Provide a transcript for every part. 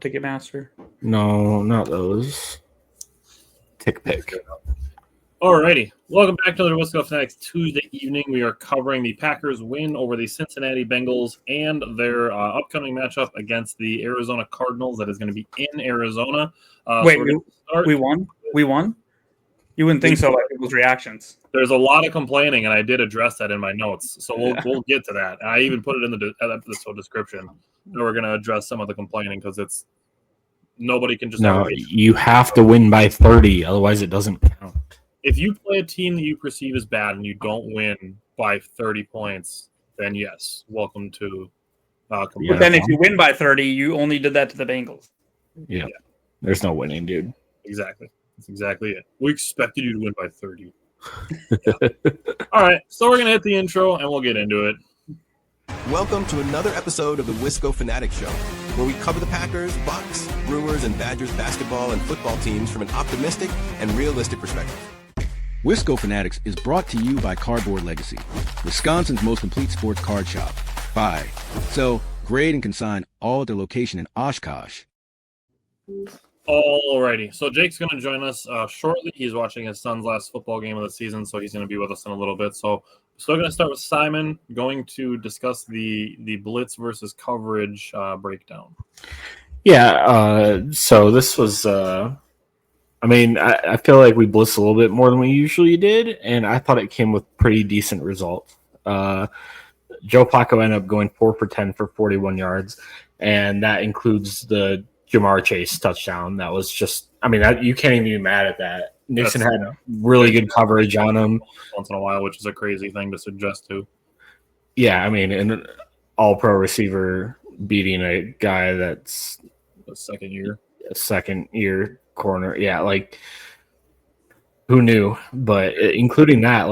Ticketmaster? No, not those. TickPick. Alrighty, welcome back to the Wisco Fanatics Tuesday evening. We are covering the Packers' win over the Cincinnati Bengals and their upcoming matchup against the Arizona Cardinals. That is going to be in Arizona. Wait, we won? We won? You wouldn't think so by people's reactions. There's a lot of complaining, and I did address that in my notes, so we'll get to that. I even put it in the episode description that we're going to address some of the complaining because it's nobody can just. No, you have to win by 30, otherwise it doesn't count. If you play a team that you perceive as bad and you don't win by 30 points, then yes, welcome to. But then if you win by 30, you only did that to the Bengals. Yeah. There's no winning, dude. Exactly. That's exactly it. We expected you to win by 30. All right, so we're going to hit the intro and we'll get into it. Welcome to another episode of the Wisco Fanatics Show, where we cover the Packers, Bucks, Brewers, and Badgers basketball and football teams from an optimistic and realistic perspective. Wisco Fanatics is brought to you by Cardboard Legacy, Wisconsin's most complete sports card shop. Buy, sell, grade, and consign all at their location in Oshkosh. Alrighty, so Jake's going to join us shortly. He's watching his son's last football game of the season, so he's going to be with us in a little bit. So still going to start with Simon, going to discuss the blitz versus coverage breakdown. Yeah, so this was I feel like we blitzed a little bit more than we usually did, and I thought it came with pretty decent results. Joe Flacco ended up going 4 for 10 for 41 yards, and that includes the Jamar Chase touchdown. That was just, you can't even be mad at that. Nixon had really good coverage on him. Once in a while, which is a crazy thing to suggest to. Yeah, an all-pro receiver beating a guy that's a second year corner. Yeah, who knew? But including that,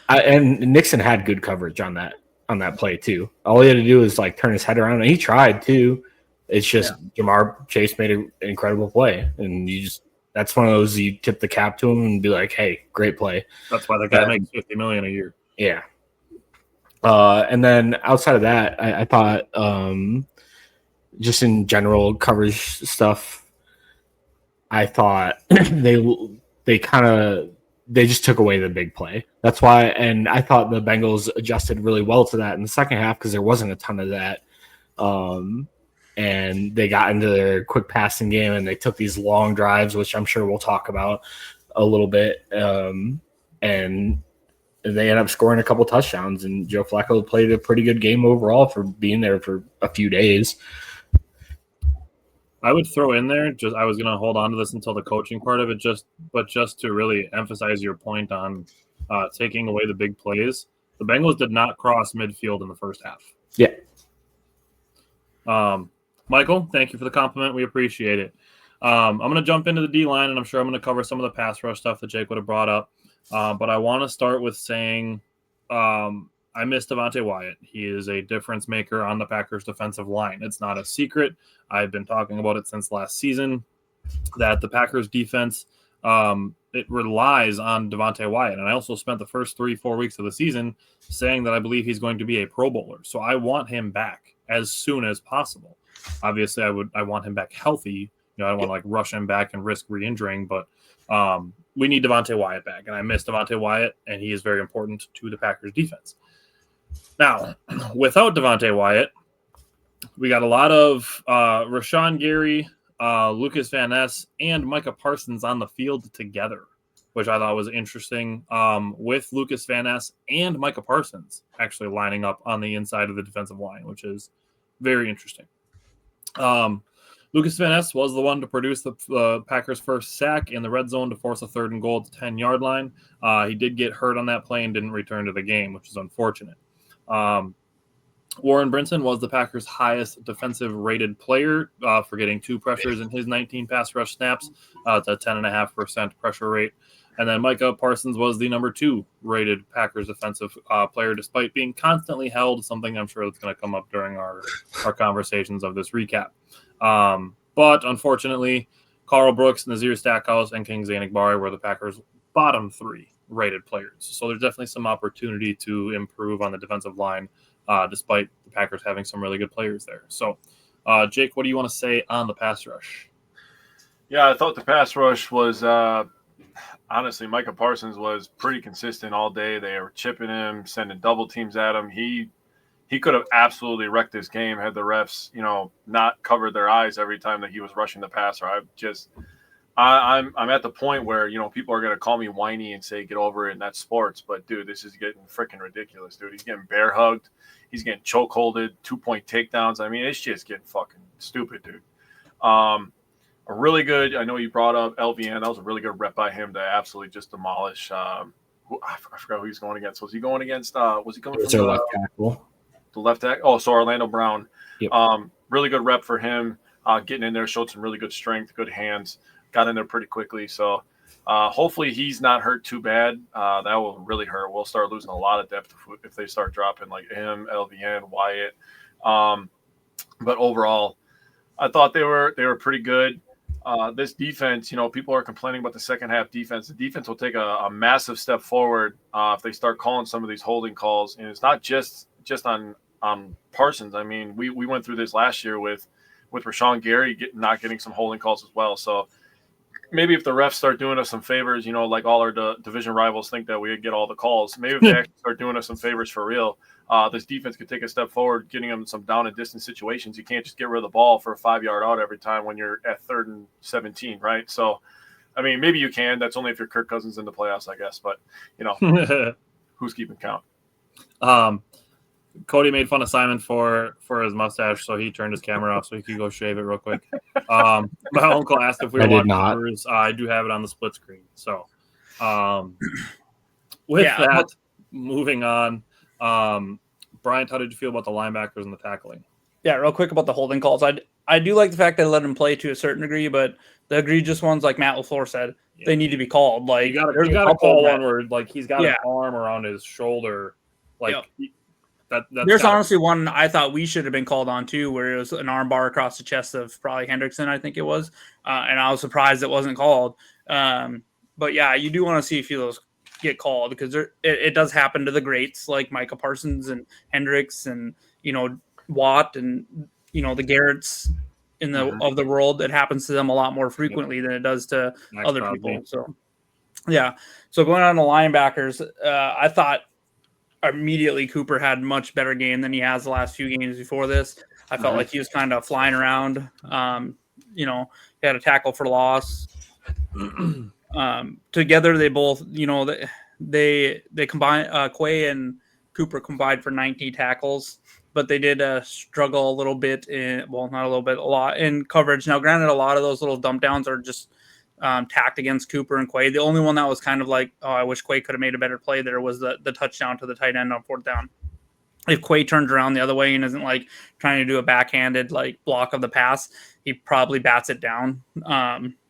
and Nixon had good coverage on that play too. All he had to do was turn his head around, and he tried too. It's just Jamar Chase made an incredible play, and that's one of those you tip the cap to him and be like, "Hey, great play." That's why that guy makes $50 million a year. Yeah. And then outside of that, I thought just in general coverage stuff, I thought they just took away the big play. That's why, and I thought the Bengals adjusted really well to that in the second half because there wasn't a ton of that. And they got into their quick passing game and they took these long drives, which I'm sure we'll talk about a little bit. And they ended up scoring a couple touchdowns, and Joe Flacco played a pretty good game overall for being there for a few days. I would throw in there, I was going to hold on to this until the coaching part of it, just to really emphasize your point on taking away the big plays. The Bengals did not cross midfield in the first half. Yeah. Michael, thank you for the compliment. We appreciate it. I'm going to jump into the D-line, and I'm sure I'm going to cover some of the pass rush stuff that Jake would have brought up. But I want to start with saying I miss Devontae Wyatt. He is a difference maker on the Packers defensive line. It's not a secret. I've been talking about it since last season that the Packers defense, it relies on Devontae Wyatt. And I also spent the first 3-4 weeks of the season saying that I believe he's going to be a Pro Bowler. So I want him back as soon as possible. Obviously, I want him back healthy. I don't want to rush him back and risk re-injuring, but we need Devontae Wyatt back. And I miss Devontae Wyatt, and he is very important to the Packers defense. Now, without Devontae Wyatt, we got a lot of Rashawn Gary, Lucas Van Ness, and Micah Parsons on the field together, which I thought was interesting, with Lucas Van Ness and Micah Parsons actually lining up on the inside of the defensive line, which is very interesting. Lucas Van Ness was the one to produce the Packers' first sack in the red zone to force a 3rd and goal at the 10-yard line. He did get hurt on that play and didn't return to the game, which is unfortunate. Warren Brinson was the Packers' highest defensive rated player for getting 2 pressures in his 19 pass rush snaps. It's a 10.5% pressure rate. And then Micah Parsons was the number 2 rated Packers defensive player, despite being constantly held, something I'm sure that's going to come up during our conversations of this recap. But unfortunately, Carl Brooks, Nazir Stackhouse, and Kingsley Enagbare were the Packers' bottom 3 rated players. So there's definitely some opportunity to improve on the defensive line, despite the Packers having some really good players there. So Jake, what do you want to say on the pass rush? Yeah, I thought the pass rush was honestly, Micah Parsons was pretty consistent all day. They were chipping him, sending double teams at him. He could have absolutely wrecked this game had the refs, not covered their eyes every time that he was rushing the passer. I'm at the point where, people are going to call me whiny and say, get over it, and that's sports. But, dude, this is getting freaking ridiculous, dude. He's getting bear hugged. He's getting choke holded, 2-point takedowns. I mean, it's just getting fucking stupid, dude. A really good, I know you brought up LVN. That was a really good rep by him to absolutely just demolish. I forgot who he's going against. Was he going against, was he coming from the left tackle? The left tackle? Oh, so Orlando Brown. Yep. Really good rep for him. Getting in there, showed some really good strength, good hands. Got in there pretty quickly. So hopefully he's not hurt too bad. That will really hurt. We'll start losing a lot of depth if they start dropping like him, LVN, Wyatt. But overall, I thought they were pretty good. This defense, people are complaining about the second half defense. The defense will take a massive step forward if they start calling some of these holding calls. And it's not just on Parsons. I mean, we went through this last year with Rashawn Gary not getting some holding calls as well. So maybe if the refs start doing us some favors, like all our division rivals think that we get all the calls, maybe if they actually start doing us some favors for real, this defense could take a step forward, getting them some down and distance situations. You can't just get rid of the ball for a 5-yard out every time when you're at 3rd and 17, right? So, I mean, maybe you can. That's only if you're Kirk Cousins in the playoffs, I guess. But, who's keeping count? Cody made fun of Simon for his mustache, so he turned his camera off so he could go shave it real quick. My uncle asked if we were watching numbers. I do have it on the split screen. So, that, moving on. Bryant, how did you feel about the linebackers and the tackling? Yeah, real quick about the holding calls. I do like the fact that they let him play to a certain degree, but the egregious ones, like Matt LaFleur said, they need to be called. Like you got to call one where like he's got an arm around his shoulder, like. Yep. There's honestly one I thought we should have been called on too, where it was an arm bar across the chest of probably Hendrickson, I think it was, and I was surprised it wasn't called. But yeah, you do want to see a few of those get called because it does happen to the greats like Micah Parsons and Hendricks and Watt and the Garretts of the world. It happens to them a lot more frequently than it does to other people. So yeah, so going on to linebackers, I thought. Immediately Cooper had much better game than he has the last few games before this. I felt like he was kind of flying around. He had a tackle for loss. Together they both, they combined, Quay and Cooper combined for 19 tackles, but they did struggle a little bit a lot in coverage. Now, granted, a lot of those little dump downs are just tacked against Cooper and Quay. The only one that was kind of like, oh, I wish Quay could have made a better play there was the touchdown to the tight end on 4th down. If Quay turns around the other way and isn't like trying to do a backhanded like block of the pass, he probably bats it down.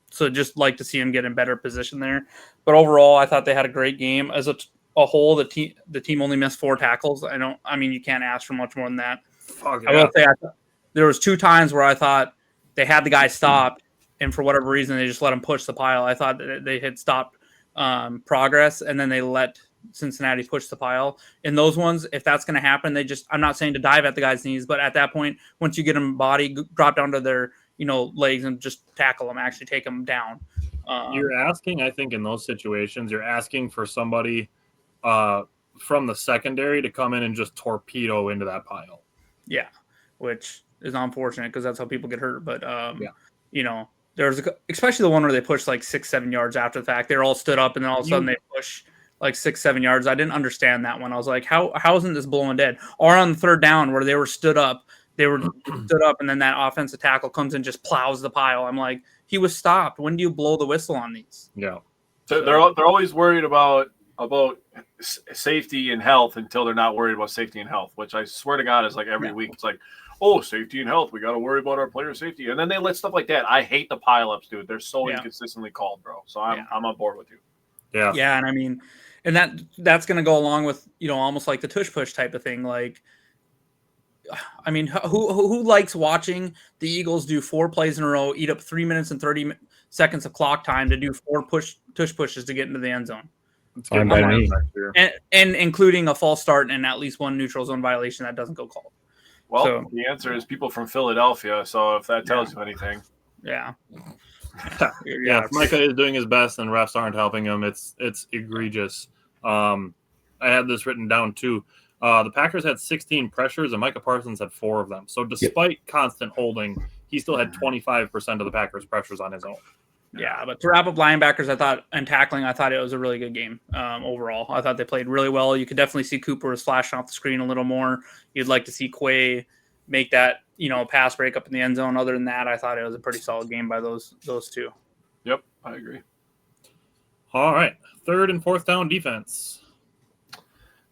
So just like to see him get in better position there. But overall, I thought they had a great game as a whole. The team only missed 4 tackles. You can't ask for much more than that. I will say there was 2 times where I thought they had the guy stopped. And for whatever reason, they just let him push the pile. I thought that they had stopped progress, and then they let Cincinnati push the pile. In those ones, if that's going to happen, I'm not saying to dive at the guy's knees, but at that point, once you get him body, drop down to their legs and just tackle them, actually take them down. You're asking, I think, in those situations, you're asking for somebody from the secondary to come in and just torpedo into that pile. Yeah, which is unfortunate because that's how people get hurt. But, there's especially the one where they push like 6-7 yards after the fact. They're all stood up and then all of a sudden they push like 6-7 yards. I didn't understand that one. I was like, how isn't this blowing dead? Or on the 3rd down where they were stood up and then that offensive tackle comes and just plows the pile. I'm like, he was stopped. When do you blow the whistle on these? Yeah. So they're always worried about safety and health until they're not worried about safety and health, which I swear to God is like every week. It's like, oh, safety and health. We got to worry about our player safety. And then they let stuff like that. I hate the pileups, dude. They're so inconsistently called, bro. So I'm on board with you. Yeah. Yeah. And and that's going to go along with, almost like the tush push type of thing. Like, who likes watching the Eagles do 4 plays in a row, eat up 3 minutes and 30 seconds of clock time to do 4 tush pushes to get into the end zone? And including a false start and at least 1 neutral zone violation that doesn't go called. Well, So, the answer is people from Philadelphia. So if that tells you anything, yeah. Yeah, if Micah is doing his best and refs aren't helping him, it's egregious. I had this written down too. The Packers had 16 pressures and Micah Parsons had 4 of them. So despite constant holding, he still had 25% of the Packers pressures on his own. Yeah, but to wrap up linebackers, I thought, and tackling, I thought it was a really good game overall. I thought they played really well. You could definitely see Cooper was flashing off the screen a little more. You'd like to see Quay make that, pass break up in the end zone. Other than that, I thought it was a pretty solid game by those two. Yep, I agree. All right, 3rd and 4th down defense.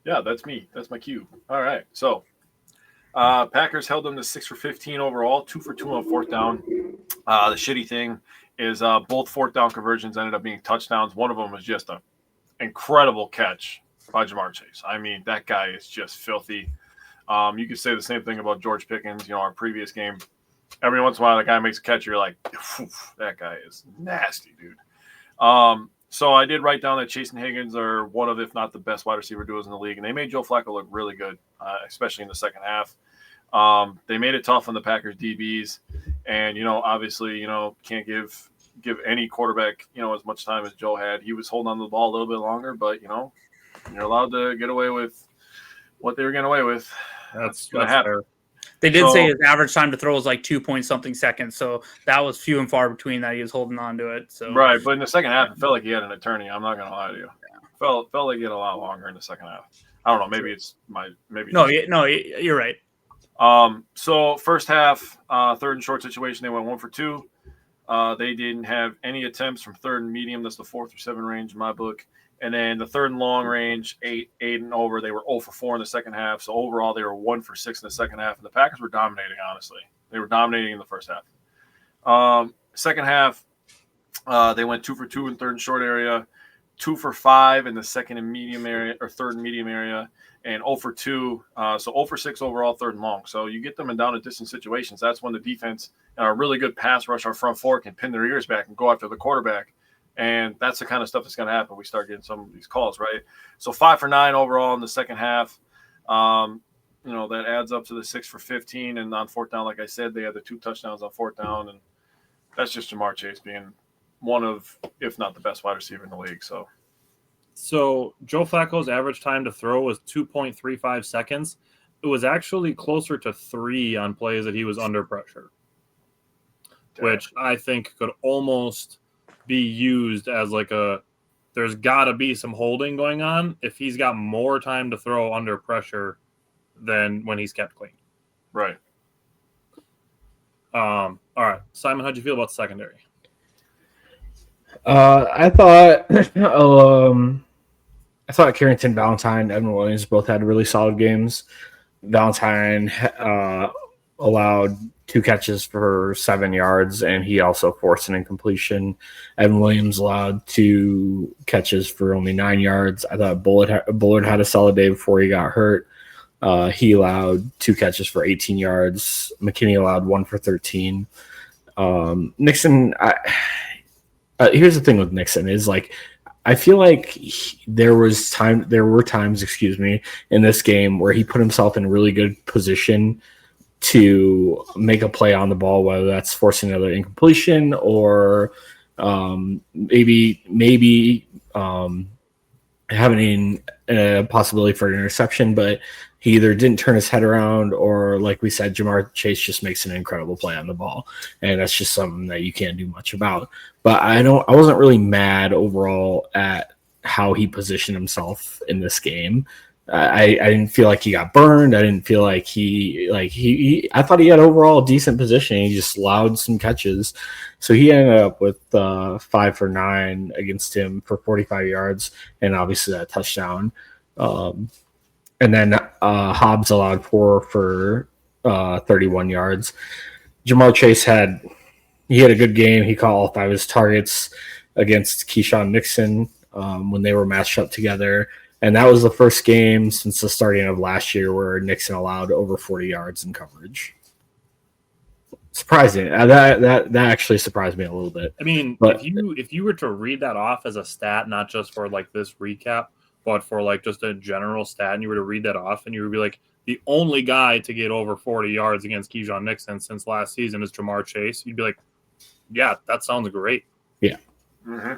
Yeah, that's me. That's my cue. All right, so Packers held them to 6 for 15 overall, 2 for 2 on 4th down. The shitty thing is both 4th down conversions ended up being touchdowns. One of them was just an incredible catch by Jamar Chase. I mean, that guy is just filthy. You could say the same thing about George Pickens, our previous game. Every once in a while, the guy makes a catch, you're like, that guy is nasty, dude. So I did write down that Chase and Higgins are one of, if not the best wide receiver duos in the league, and they made Joe Flacco look really good, especially in the second half. They made it tough on the Packers DBs, and obviously, can't give any quarterback as much time as Joe had. He was holding on to the ball a little bit longer, but you're allowed to get away with what they were getting away with. That's going to happen. Fair. They did say his average time to throw was like 2-point-something seconds, so that was few and far between that he was holding on to it. So right, but in the second half, it felt like he had an attorney. I'm not going to lie to you. Felt like he had a lot longer in the second half. I don't know. Maybe it's you're right. So first half, 3rd and short situation, they went 1 for 2. They didn't have any attempts from 3rd and medium. That's the 4th or 7 range in my book. And then the 3rd and long range, 8 and over, they were 0 for 4 in the second half. So overall, they were 1 for 6 in the second half. And the Packers were dominating, honestly. They were dominating in the first half. Second half, they went 2 for 2 in 3rd and short area, 2 for 5 in the 2nd and medium area, or 3rd and medium area, and 0 for 2. So 0 for 6 overall, 3rd and long. So you get them in down and distance situations. That's when the defense and a really good pass rush, our front four, can pin their ears back and go after the quarterback. And that's the kind of stuff that's going to happen. We start getting some of these calls, right? So 5 for 9 overall in the second half. That adds up to the 6 for 15. And on 4th down, like I said, they had the 2 touchdowns on 4th down. And that's just Jamar Chase being one of, if not the best wide receiver in the league. So Joe Flacco's average time to throw was 2.35 seconds. It was actually closer to 3 on plays that he was under pressure, which I think could almost be used as like there's got to be some holding going on if he's got more time to throw under pressure than when he's kept clean. Right. All right, Simon, how'd you feel about the secondary? I thought Carrington, Valentine, Evan Williams both had really solid games. Valentine allowed 2 catches for 7 yards, and he also forced an incompletion. Evan Williams allowed 2 catches for only 9 yards. I thought Bullard had a solid day before he got hurt. He allowed 2 catches for 18 yards. McKinney allowed 1 for 13. Nixon, here's the thing with Nixon is like, I feel like there were times in this game where he put himself in a really good position to make a play on the ball, whether that's forcing another incompletion or maybe having a possibility for an interception, but he either didn't turn his head around or, like we said, Jamar Chase just makes an incredible play on the ball, and that's just something that you can't do much about. But I wasn't really mad overall at how he positioned himself in this game. I didn't feel like he got burned. I didn't feel like I thought he had overall decent positioning. He just allowed some catches. So he ended up with 5 for 9 against him for 45 yards and obviously that touchdown. And then Hobbs allowed 4 for 31 yards. Jamar Chase had a good game. He caught all 5 of his targets against Keyshawn Nixon when they were matched up together. And that was the first game since the starting of last year where Nixon allowed over 40 yards in coverage. Surprising. That actually surprised me a little bit. I mean, but if you were to read that off as a stat, not just for like this recap, but for like just a general stat, and you were to read that off and you would be like, the only guy to get over 40 yards against Keyshawn Nixon since last season is Jamar Chase, you'd be like, yeah, that sounds great. Yeah. Mm-hmm.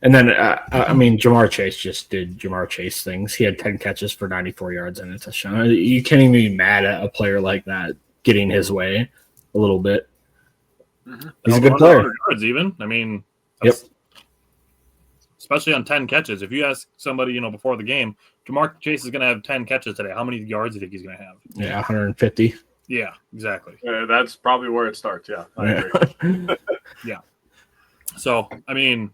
And then, Jamar Chase just did Jamar Chase things. He had 10 catches for 94 yards and a touchdown. You can't even be mad at a player like that getting his way a little bit. Mm-hmm. He's a good player. Yards even. I mean, yep. Especially on 10 catches. If you ask somebody, before the game, Jamar Chase is going to have 10 catches today. How many yards do you think he's going to have? Yeah, 150. Yeah, exactly. Yeah, that's probably where it starts. Yeah, I agree. Yeah. So, I mean,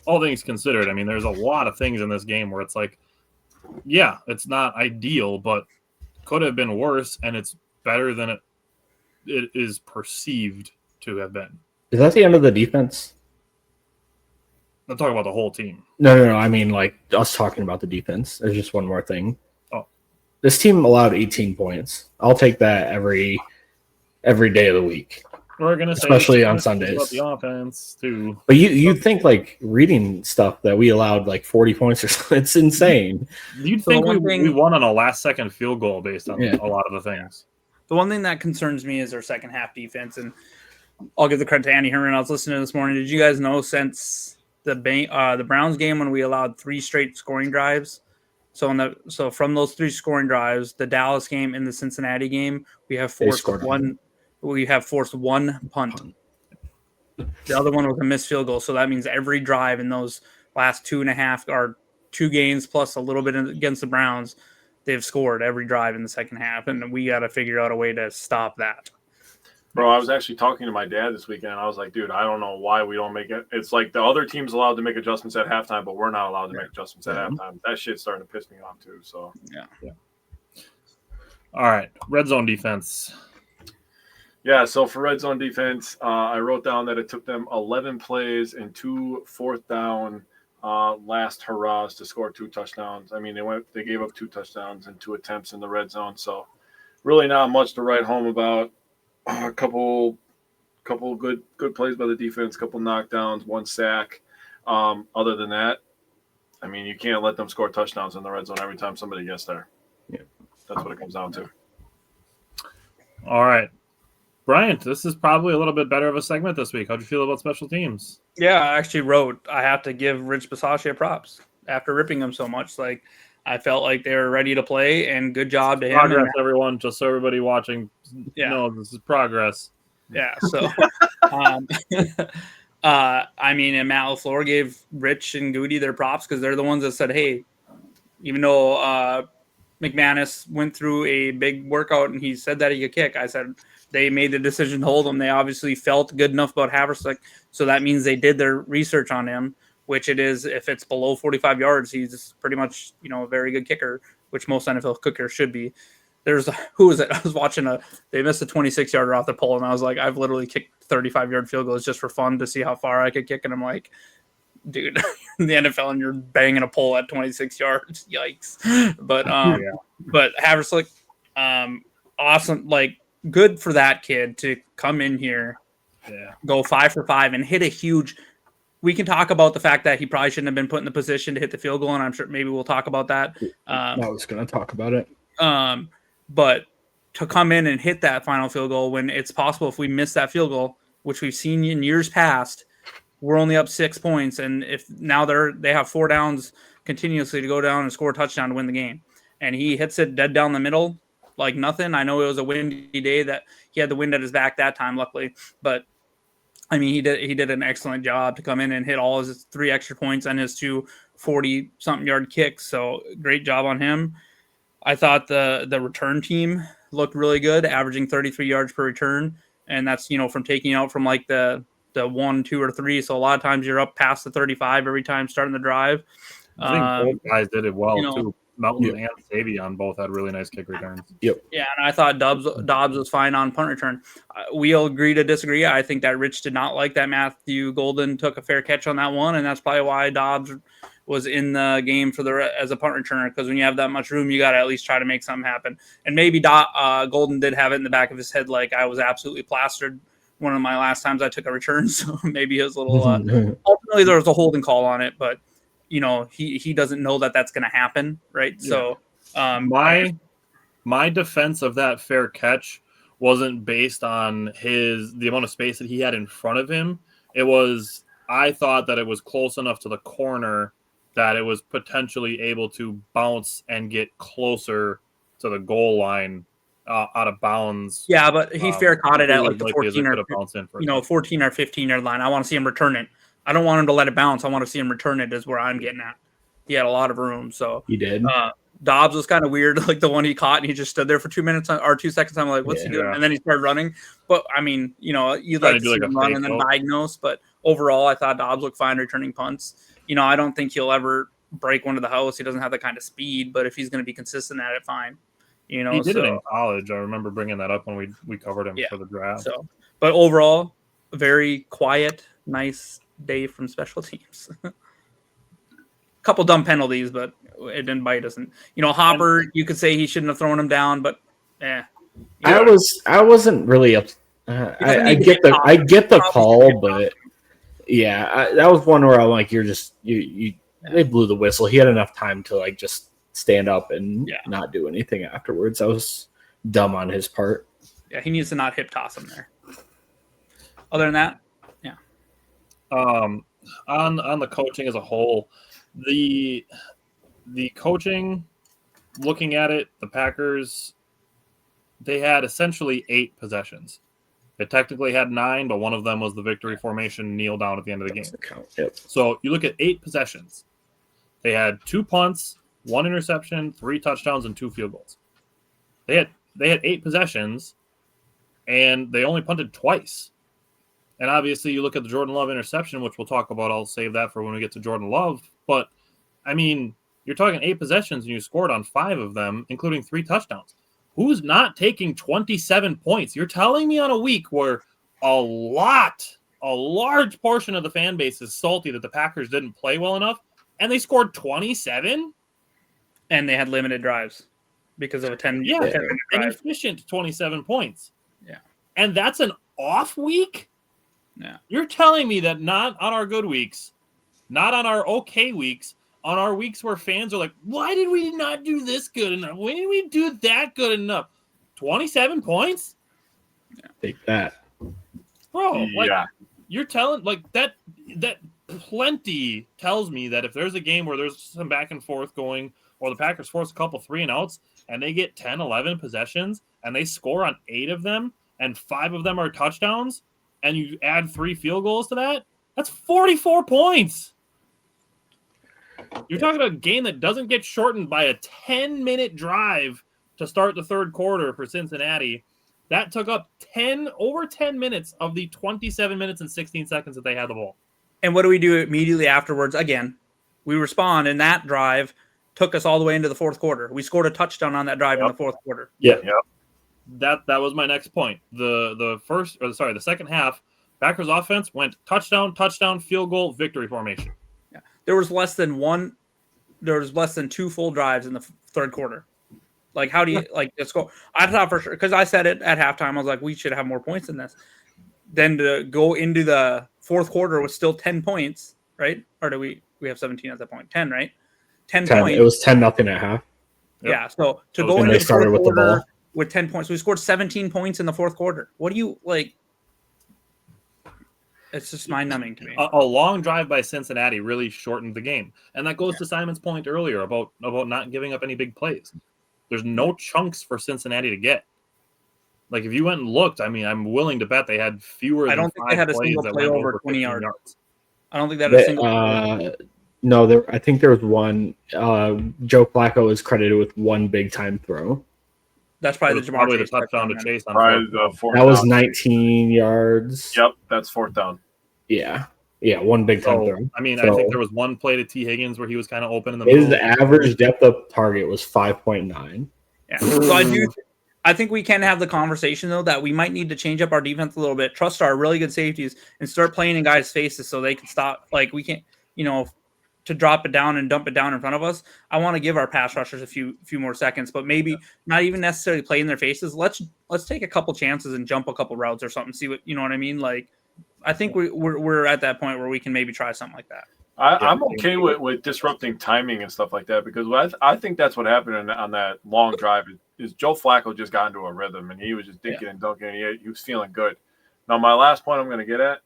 all things considered, I mean, there's a lot of things in this game where it's like, yeah, it's not ideal, but could have been worse, and it's better than it is perceived to have been. Is that the end of the defense? I'm talking about the whole team. No. I mean, like us talking about the defense. There's just one more thing. Oh, this team allowed 18 points. I'll take that every day of the week. We're gonna say especially on Sundays. About the offense too. But you'd think like reading stuff that we allowed like 40 points or something. It's insane. You'd think we won on a last-second field goal based on a lot of the things. The one thing that concerns me is our second half defense, and I'll give the credit to Andy Herman. I was listening this morning. Did you guys know since the Browns game when we allowed 3 straight scoring drives? So from those 3 scoring drives, the Dallas game and the Cincinnati game, we have forced one. We have forced 1 punt. The other one was a missed field goal. So that means every drive in those last 2.5 or 2 games plus a little bit against the Browns, they've scored every drive in the second half. And we got to figure out a way to stop that. Bro, I was actually talking to my dad this weekend. I was like, dude, I don't know why we don't make it. It's like the other team's allowed to make adjustments at halftime, but we're not allowed to make adjustments at halftime. That shit's starting to piss me off too. So yeah. All right, red zone defense. Yeah, so for red zone defense, I wrote down that it took them 11 plays and 2 fourth down last hurrahs to score 2 touchdowns. I mean, they gave up 2 touchdowns and 2 attempts in the red zone. So really not much to write home about. A couple good plays by the defense, couple knockdowns, 1 sack. Other than that, I mean, you can't let them score touchdowns in the red zone every time somebody gets there. Yeah, that's what it comes down to. All right. Bryant, this is probably a little bit better of a segment this week. How'd you feel about special teams? Yeah, I actually wrote I have to give Rich Bisaccia props after ripping him so much. Like, I felt like they were ready to play, and good job to him. Progress, everyone. Just so everybody watching knows this is progress. Yeah, so I mean, and Matt LaFleur gave Rich and Goody their props because they're the ones that said, hey, even though McManus went through a big workout and he said that he could kick, I said they made the decision to hold him. They obviously felt good enough about Haversack, so that means they did their research on him, which it is if it's below 45 yards, he's pretty much, a very good kicker, which most NFL kickers should be. Who was it? I was watching they missed a 26-yarder off the pole, and I was like, I've literally kicked 35-yard field goals just for fun to see how far I could kick, and I'm like, dude, in the NFL, and you're banging a pole at 26 yards. Yikes. But but Haversack, awesome, like, good for that kid to come in here, go 5 for 5, and hit a huge. We can talk about the fact that he probably shouldn't have been put in the position to hit the field goal, and I'm sure maybe we'll talk about that. I was going to talk about it. But to come in and hit that final field goal when it's possible if we miss that field goal, which we've seen in years past, we're only up 6 points, and if now they have 4 downs continuously to go down and score a touchdown to win the game, and he hits it dead down the middle like nothing. I know it was a windy day that he had the wind at his back that time, luckily, but I mean, he did an excellent job to come in and hit all his 3 extra points and his 2 40-something yard kicks. So great job on him. I thought the return team looked really good, averaging 33 yards per return, and that's from taking out from like the 1, 2, or 3. So a lot of times you're up past the 35 every time starting the drive. I think both guys did it well too. Melton and Savion both had really nice kick returns. Yep. Yeah, and I thought Dobbs was fine on punt return. We'll agree to disagree. I think that Rich did not like that Matthew Golden took a fair catch on that one, and that's probably why Dobbs was in the game as a punt returner, because when you have that much room, you got to at least try to make something happen. And maybe Golden did have it in the back of his head, like I was absolutely plastered one of my last times I took a return, so maybe it was a little. Ultimately, there was a holding call on it, but he doesn't know that that's going to happen, right? Yeah. So my defense of that fair catch wasn't based on the amount of space that he had in front of him. It was, I thought that it was close enough to the corner that it was potentially able to bounce and get closer to the goal line out of bounds. Yeah, but he fair caught it at like the 14 or 14 or 15 yard line. I want to see him return it. I don't want him to let it bounce. I want to see him return it. Is where I'm getting at. He had a lot of room, so he did. Dobbs was kind of weird, like the one he caught, and he just stood there for 2 minutes or 2 seconds. I'm like, what's he doing? And then he started running. But I mean, you'd like to see him run and then diagnose. But overall, I thought Dobbs looked fine returning punts. I don't think he'll ever break one to the house. He doesn't have that kind of speed, but if he's going to be consistent at it, fine. He did it in college. I remember bringing that up when we covered him for the draft. So, but overall, a very quiet, nice day from special teams. Couple dumb penalties, but it didn't bite us. And Hopper, you could say he shouldn't have thrown him down, but I wasn't really up. I get the call, but yeah, that was one where I'm like, they blew the whistle. He had enough time to like just stand up and not do anything afterwards. That was dumb on his part. Yeah, he needs to not hip toss him there. Other than that, yeah. On the coaching as a whole, the coaching, looking at it, the Packers, they had essentially 8 possessions. They technically had 9, but one of them was the victory formation kneel down at the end of the game. Yep. So you look at 8 possessions. They had 2 punts, 1 interception, 3 touchdowns, and 2 field goals. They had 8 possessions, and they only punted twice. And obviously, you look at the Jordan Love interception, which we'll talk about. I'll save that for when we get to Jordan Love. But, I mean, you're talking 8 possessions, and you scored on 5 of them, including 3 touchdowns. Who's not taking 27 points? You're telling me on a week where a large portion of the fan base is salty that the Packers didn't play well enough, and they scored 27? And they had limited drives because of a 10 an efficient 27 points. Yeah. And that's an off week? Yeah. You're telling me that not on our good weeks, not on our okay weeks, on our weeks where fans are like, why did we not do this good enough? When did we do that good enough? 27 points? Yeah. Take that. Bro, you're telling, that plenty tells me that if there's a game where there's some back and forth going, or the Packers force a couple 3 and outs, and they get 10, 11 possessions, and they score on 8 of them, and 5 of them are touchdowns, and you add 3 field goals to that, that's 44 points. You're talking about a game that doesn't get shortened by a 10-minute drive to start the third quarter for Cincinnati. That took up over 10 minutes of the 27 minutes and 16 seconds that they had the ball. And what do we do immediately afterwards? Again, we respond, and that drive took us all the way into the fourth quarter. We scored a touchdown on that drive in the fourth quarter. Yeah. That was my next point. The second half, Packers offense went touchdown, field goal, victory formation. Yeah. There was less than 2 full drives in the third quarter. Like, how do you just go? I thought for sure, because I said it at halftime, I was like, we should have more points than this. Then to go into the fourth quarter with still 10 points, right? Or do we have 17 at that point? 10, right? 10 points. It was 10-0 at half. Yeah. So to go into the fourth quarter with 10 points, we scored 17 points in the fourth quarter. What do you like? It's just mind-numbing to me. A long drive by Cincinnati really shortened the game, and that goes to Simon's point earlier about not giving up any big plays. There's no chunks for Cincinnati to get. Like, if you went and looked, I mean, I'm willing to bet they had fewer than 5 plays. I don't think they had a single play over 20 yards. I don't think they had a single play. No, I think there was one. Joe Flacco is credited with one big-time throw. That's probably the touchdown to Chase on that was 19 yards. Yep, that's 4th down. Yeah, one big-time throw. I mean, I think there was one play to T. Higgins where he was kind of open in the middle. His average depth of target was 5.9. Yeah, so I think we can have the conversation, though, that we might need to change up our defense a little bit, trust our really good safeties, and start playing in guys' faces so they can stop. Like, we can't, to drop it down and dump it down in front of us. I want to give our pass rushers a few more seconds, but maybe not even necessarily play in their faces. Let's take a couple chances and jump a couple routes or something. See what I mean? Like, I think we're at that point where we can maybe try something like that. I'm okay with disrupting timing and stuff like that, because I think that's what happened on that long drive is Joe Flacco just got into a rhythm, and he was just dinking and dunking, and he was feeling good. Now, my last point I'm going to get at,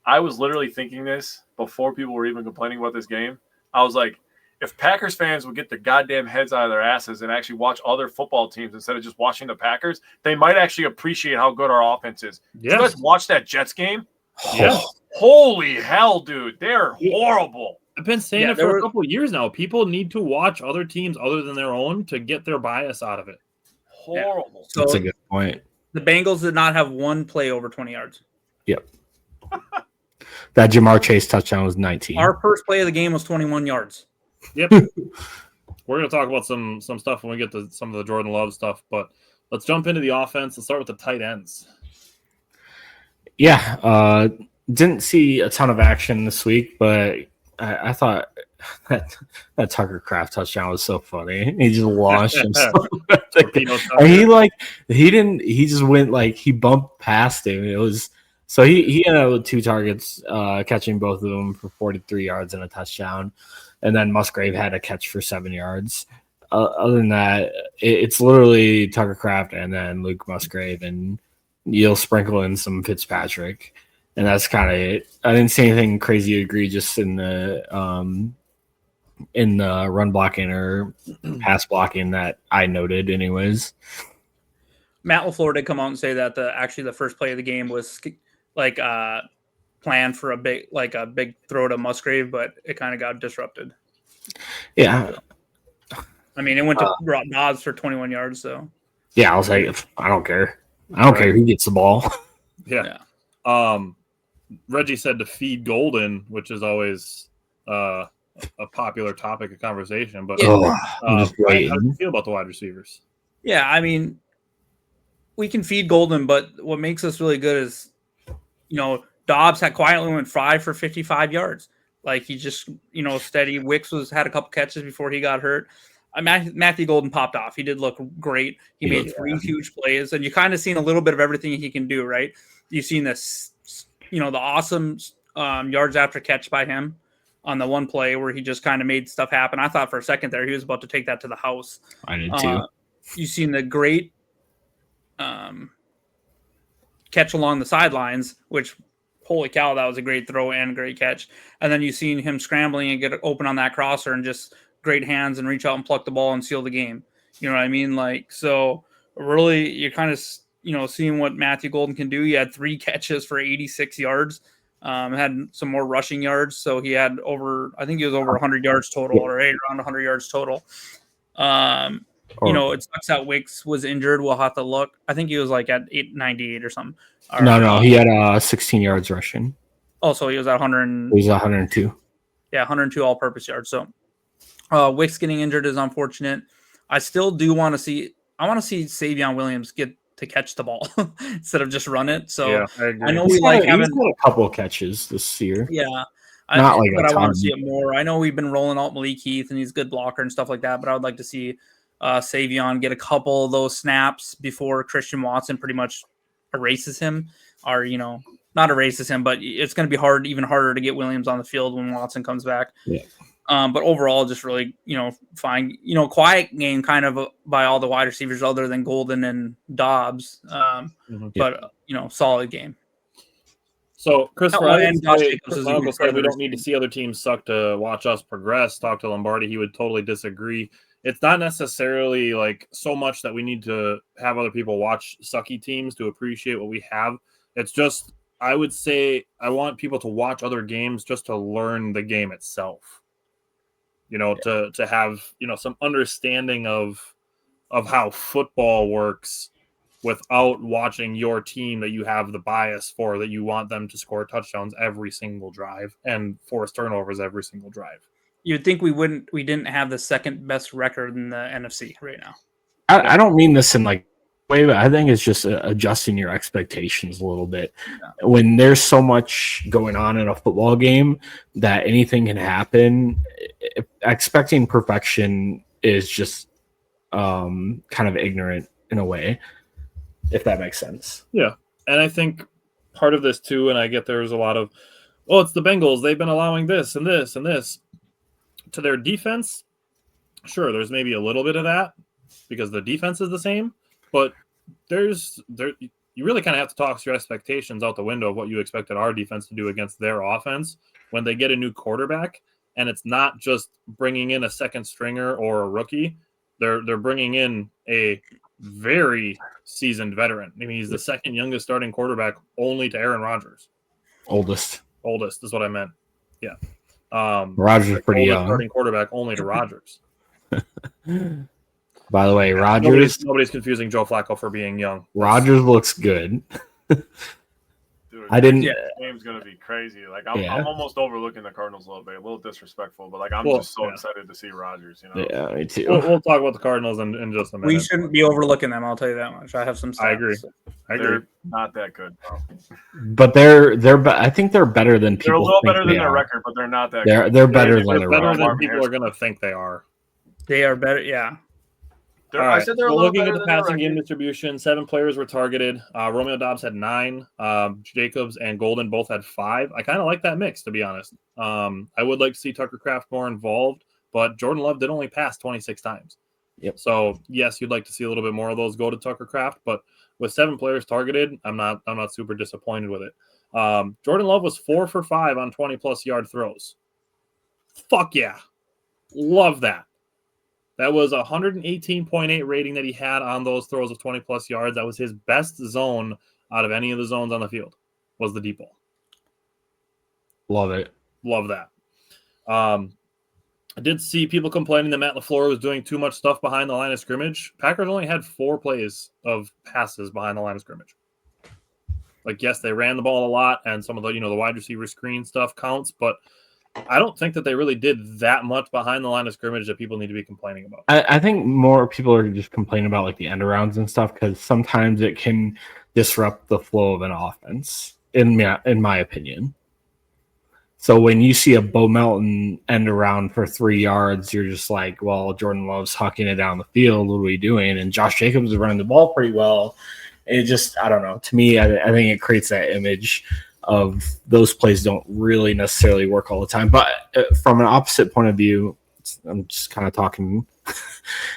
I was literally thinking this before people were even complaining about this game. I was like, if Packers fans would get their goddamn heads out of their asses and actually watch other football teams instead of just watching the Packers, they might actually appreciate how good our offense is. Did you guys watch that Jets game? Yes. Holy hell, dude. They're horrible. I've been saying it for a couple of years now. People need to watch other teams other than their own to get their bias out of it. Horrible. So That's a good point. The Bengals did not have one play over 20 yards. Yep. That Jamar Chase touchdown was 19. Our first play of the game was 21 yards. Yep. We're going to talk about some stuff when we get to some of the Jordan Love stuff, but let's jump into the offense. Let's start with the tight ends. Yeah. Didn't see a ton of action this week, but I thought that Tucker Kraft touchdown was so funny. He just launched himself. He just went like he bumped past him. It was so he ended up with 2 targets, catching both of them for 43 yards and a touchdown. And then Musgrave had a catch for 7 yards. Other than that, it's literally Tucker Kraft and then Luke Musgrave, and you'll sprinkle in some Fitzpatrick. And that's kind of it. I didn't see anything crazy egregious in the run blocking or pass blocking that I noted anyways. Matt LaFleur did come out and say that the first play of the game was like planned for a big throw to Musgrave, but it kind of got disrupted. Yeah. I mean, it went to Dobbs for 21 yards, so. Yeah, I was like, I don't care. I don't care who gets the ball. Yeah. Reggie said to feed Golden, which is always a popular topic of conversation. But how do you feel about the wide receivers? Yeah, I mean, we can feed Golden, but what makes us really good is, Dobbs quietly went 5 for 55 yards. Like he just, steady. Wicks had a couple catches before he got hurt. Matthew Golden popped off. He did look great. He made 3 huge plays, and you kind of seen a little bit of everything he can do, right? You've seen this, the awesome yards after catch by him on the one play where he just kind of made stuff happen. I thought for a second there he was about to take that to the house. I did too. You've seen the great catch along the sidelines, which, holy cow, that was a great throw and great catch. And then you've seen him scrambling and get open on that crosser and just great hands and reach out and pluck the ball and seal the game. You know what I mean? Like, so really you're kind of, seeing what Matthew Golden can do. He had 3 catches for 86 yards, had some more rushing yards. So he had I think he was over 100 yards total, or right around 100 yards total. It sucks that Wicks was injured. We'll have to look. I think he was like at 898 or something. No, he had 16 yards rushing. Oh, so he was at 100. He was 102. Yeah, 102 all-purpose yards. So Wicks getting injured is unfortunate. I still do want to see. I want to see Savion Williams get to catch the ball instead of just run it. So yeah, I agree. I know he's got a couple of catches this year. Yeah. But I want to see it more. I know we've been rolling out Malik Heath and he's a good blocker and stuff like that, but I would like to see Savion get a couple of those snaps before Christian Watson pretty much erases him, or not erases him, but it's going to be even harder to get Williams on the field when Watson comes back. Yeah. But overall, just really, fine, quiet game kind of by all the wide receivers other than Golden and Dobbs. But, solid game. So, Christopher, Chris Uncle said we don't need to see other teams suck to watch us progress. Talk to Lombardi. He would totally disagree. It's not necessarily like so much that we need to have other people watch sucky teams to appreciate what we have. It's just, I would say I want people to watch other games just to learn the game itself. To have, some understanding of how football works without watching your team that you have the bias for, that you want them to score touchdowns every single drive and force turnovers every single drive. You'd think we didn't have the second best record in the NFC right now. I don't mean this in like way, but I think it's just adjusting your expectations a little bit. Yeah. When there's so much going on in a football game that anything can happen, expecting perfection is just kind of ignorant in a way, if that makes sense. Yeah. And I think part of this too, and I get there's a lot of, it's the Bengals. They've been allowing this and this and this to their defense. Sure, there's maybe a little bit of that, because the defense is the same, but you really kind of have to toss your expectations out the window of what you expected our defense to do against their offense when they get a new quarterback, and it's not just bringing in a second stringer or a rookie. They're bringing in a very seasoned veteran. I mean, he's the second youngest starting quarterback, only to Aaron Rodgers. Oldest Is what I meant. Yeah. Rodgers pretty young. Starting quarterback only to Rodgers. By the way, Rodgers. Nobody's confusing Joe Flacco for being young. Rodgers looks good. Dude, I didn't. This game's gonna be crazy. Like I'm almost overlooking the Cardinals a little disrespectful, but like I'm just so excited to see Rodgers. You know. Yeah, me too. We'll talk about the Cardinals in just a minute. We shouldn't be overlooking them. I'll tell you that much. I have some stats. I agree. They're not that good, bro. But they're. I think they're better than people. They're a little think better they than their are. record, but they're not that. They're good. better than They're their better record. than people are gonna think they are. They are better. Yeah. All right. I said they're a So little looking better at the than their passing game record. distribution, 7 players were targeted. Romeo Doubs had 9. Jacobs and Golden both had 5. I kind of like that mix, to be honest. I would like to see Tucker Kraft more involved, but Jordan Love did only pass 26 times. Yep. So yes, you'd like to see a little bit more of those go to Tucker Kraft, but with 7 players targeted, I'm not super disappointed with it. Jordan Love was 4 for 5 on 20+ yard throws. Fuck yeah, love that. That was a 118.8 rating that he had on those throws of 20+ yards. That was his best zone out of any of the zones on the field, was the deep ball. Love it. Love that. I did see people complaining that Matt LaFleur was doing too much stuff behind the line of scrimmage. Packers only had 4 plays of passes behind the line of scrimmage. Like, yes, they ran the ball a lot, and some of the, the wide receiver screen stuff counts, but I don't think that they really did that much behind the line of scrimmage that people need to be complaining about. I think more people are just complaining about like the end arounds and stuff because sometimes it can disrupt the flow of an offense, in my opinion. So when you see a Bo Melton end around for 3 yards, you're just like, well, Jordan Love's hucking it down the field. What are we doing? And Josh Jacobs is running the ball pretty well. It just, I don't know. To me, I think it creates that image of those plays don't really necessarily work all the time. But from an opposite point of view, I'm just kind of talking.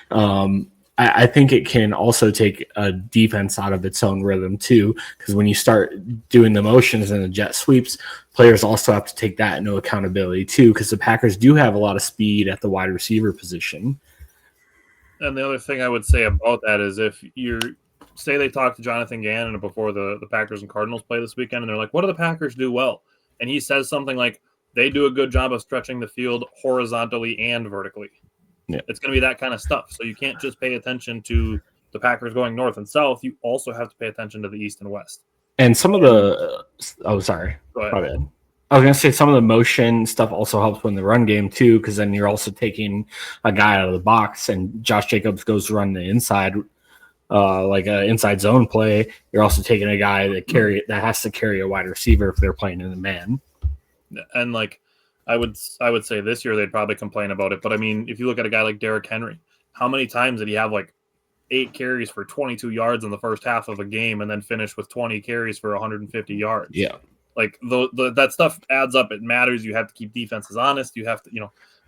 I think it can also take a defense out of its own rhythm too, because when you start doing the motions and the jet sweeps, players also have to take that into accountability too, because the Packers do have a lot of speed at the wide receiver position. And the other thing I would say about that is if you're say they talk to Jonathan Gannon before the Packers and Cardinals play this weekend, and they're like, what do the Packers do well? And he says something like, they do a good job of stretching the field horizontally and vertically. Yeah. It's going to be that kind of stuff. So you can't just pay attention to the Packers going north and south. You also have to pay attention to the east and west. And some of the sorry. Go ahead. My bad. I was going to say some of the motion stuff also helps win the run game too, because then you're also taking a guy out of the box, and Josh Jacobs goes to run the inside, like an inside zone play. You're also taking a guy that has to carry a wide receiver if they're playing in the man. And like I would say this year they'd probably complain about it, but I mean, if you look at a guy like Derrick Henry, how many times did he have like 8 carries for 22 yards in the first half of a game and then finish with 20 carries for 150 yards? Yeah. Like that stuff adds up. It matters. You have to keep defenses honest. You have to,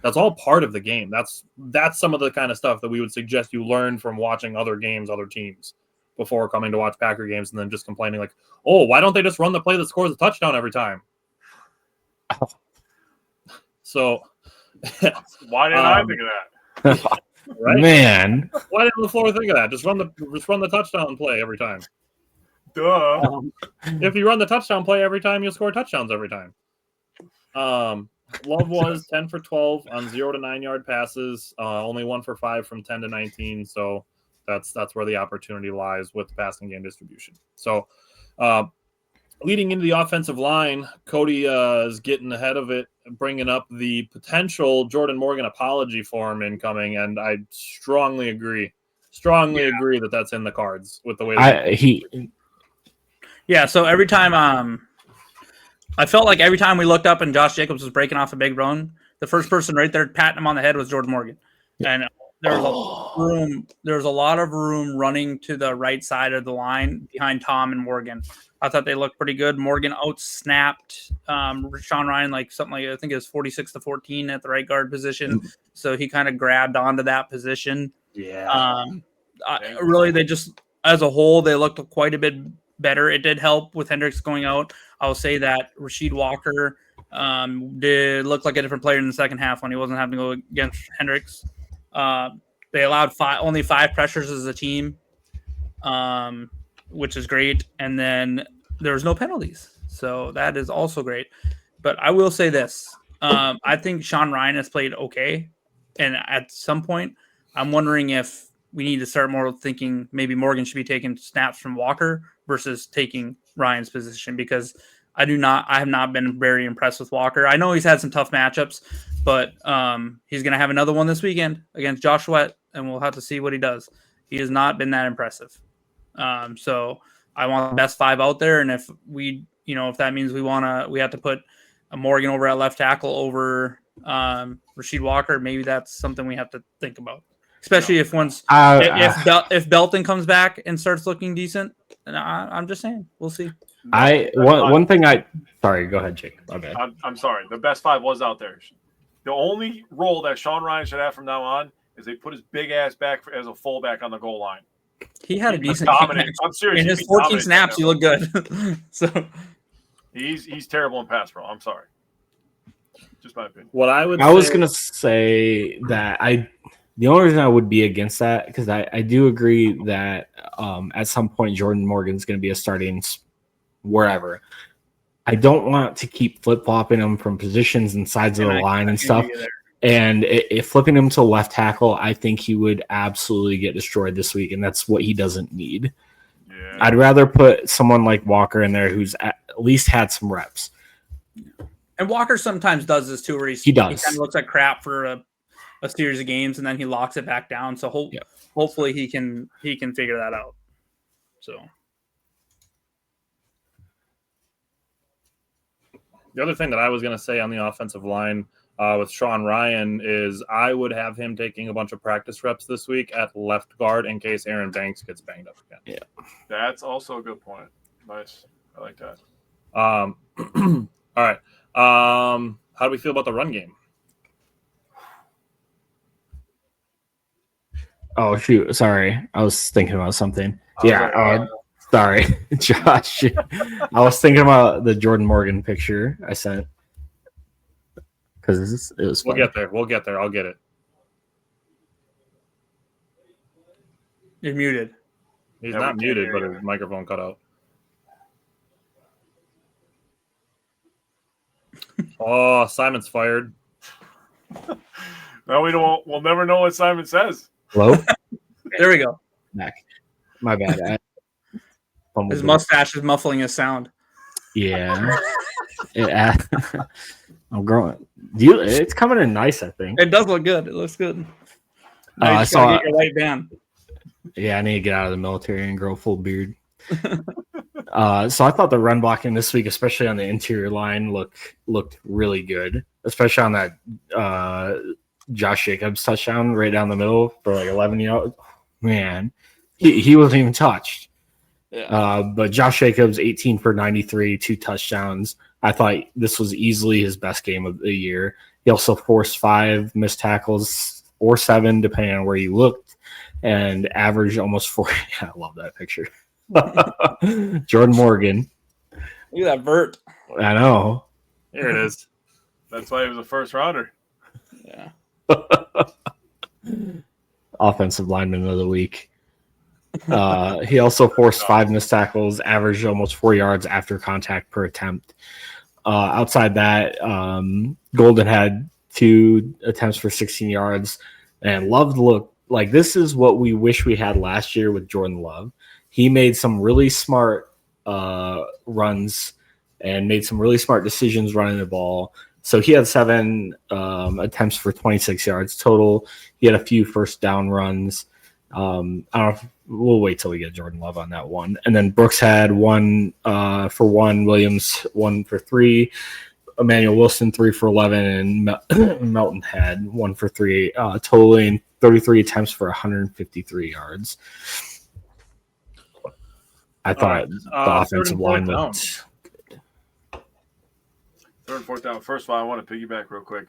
that's all part of the game. That's some of the kind of stuff that we would suggest you learn from watching other games, other teams, before coming to watch Packer games and then just complaining like, oh, why don't they just run the play that scores a touchdown every time? So why didn't I think of that? Right? Man, why didn't LaFleur think of that? Just run the touchdown play every time. Duh. If you run the touchdown play every time, you'll score touchdowns every time. Love was 10 for 12 on 0 to 9 yard passes, only 1 for 5 from 10 to 19. So that's where the opportunity lies with the passing game distribution. So leading into the offensive line, Cody is getting ahead of it, bringing up the potential Jordan Morgan apology form incoming, and I strongly agree that that's in the cards with the way Yeah, so every time I felt like every time we looked up and Josh Jacobs was breaking off a big run, the first person right there patting him on the head was Jordan Morgan. And there was a lot of room running to the right side of the line behind Tom and Morgan. I thought they looked pretty good. Morgan outsnapped Sean Ryan I think it was 46-14 at the right guard position. So he kind of grabbed onto that position. Yeah. Really, they just, as a whole, they looked quite a bit better. It did help with Hendricks going out. I will say that Rasheed Walker did look like a different player in the second half when he wasn't having to go against Hendricks. They allowed only 5 pressures as a team, which is great. And then there was no penalties. So that is also great. But I will say this. I think Sean Ryan has played okay. And at some point, I'm wondering if we need to start more thinking maybe Morgan should be taking snaps from Walker versus taking Ryan's position, because I have not been very impressed with Walker. I know he's had some tough matchups, but he's going to have another one this weekend against Josh Sweat, and we'll have to see what he does. He has not been that impressive. So I want the best 5 out there. And if if that means we have to put a Morgan over at left tackle over Rasheed Walker, maybe that's something we have to think about. Especially if if Belton comes back and starts looking decent, and I'm just saying, we'll see. One thing sorry, go ahead, Jake. My bad. I'm sorry. The best 5 was out there. The only role that Sean Ryan should have from now on is they put his big ass back as a fullback on the goal line. He had a decent dominant. I'm serious. In his 14 snaps, he looked good. So he's terrible in pass pro. I'm sorry. Just my opinion. I was gonna say that the only reason I would be against that, because I do agree that at some point Jordan Morgan's going to be a starting wherever. I don't want to keep flip-flopping him from positions and sides of the line and stuff. And if flipping him to left tackle, I think he would absolutely get destroyed this week, and that's what he doesn't need. Yeah. I'd rather put someone like Walker in there who's at least had some reps. And Walker sometimes does this too, where he kind of looks like crap for a series of games, and then he locks it back down. So hopefully he can figure that out. So the other thing that I was going to say on the offensive line with Sean Ryan is I would have him taking a bunch of practice reps this week at left guard in case Aaron Banks gets banged up again. Yeah, that's also a good point. Nice, I like that. All right. How do we feel about the run game? Oh, shoot. Sorry. I was thinking about something. Sorry, Josh. I was thinking about the Jordan Morgan picture I sent. Because it was fun. We'll get there. I'll get it. You're muted. He's not muted, but his microphone cut out. Oh, Simon's fired. No, we'll never know what Simon says. Hello? There we go. Back. My bad. His mustache is muffling his sound. Yeah. I'm growing. It's coming in nice, I think. It does look good. It looks good. I saw get your white band. Yeah, I need to get out of the military and grow a full beard. So I thought the run blocking this week, especially on the interior line, looked really good, especially on that Josh Jacobs touchdown right down the middle for like 11 yards. Man, he wasn't even touched. Yeah. But Josh Jacobs, 18 for 93, 2 touchdowns. I thought this was easily his best game of the year. He also forced 5 missed tackles or 7, depending on where you looked, and averaged almost 4. I love that picture. Jordan Morgan. Look at that vert. I know. Here it is. That's why he was a first rounder. Yeah. Offensive lineman of the week. He also forced 5 missed tackles, averaged almost 4 yards after contact per attempt. Outside that, Golden had 2 attempts for 16 yards, and Love looked like this is what we wish we had last year with Jordan Love. He made some really smart runs and made some really smart decisions running the ball. So he had 7 attempts for 26 yards total. He had a few first down runs. I don't know if we'll wait till we get Jordan Love on that one. And then Brooks had 1 for 1, Williams 1 for 3, Emmanuel Wilson 3 for 11, and Melton had 1 for 3, totaling 33 attempts for 153 yards. I thought the offensive line looked. Third and fourth down. First of all, I want to piggyback real quick.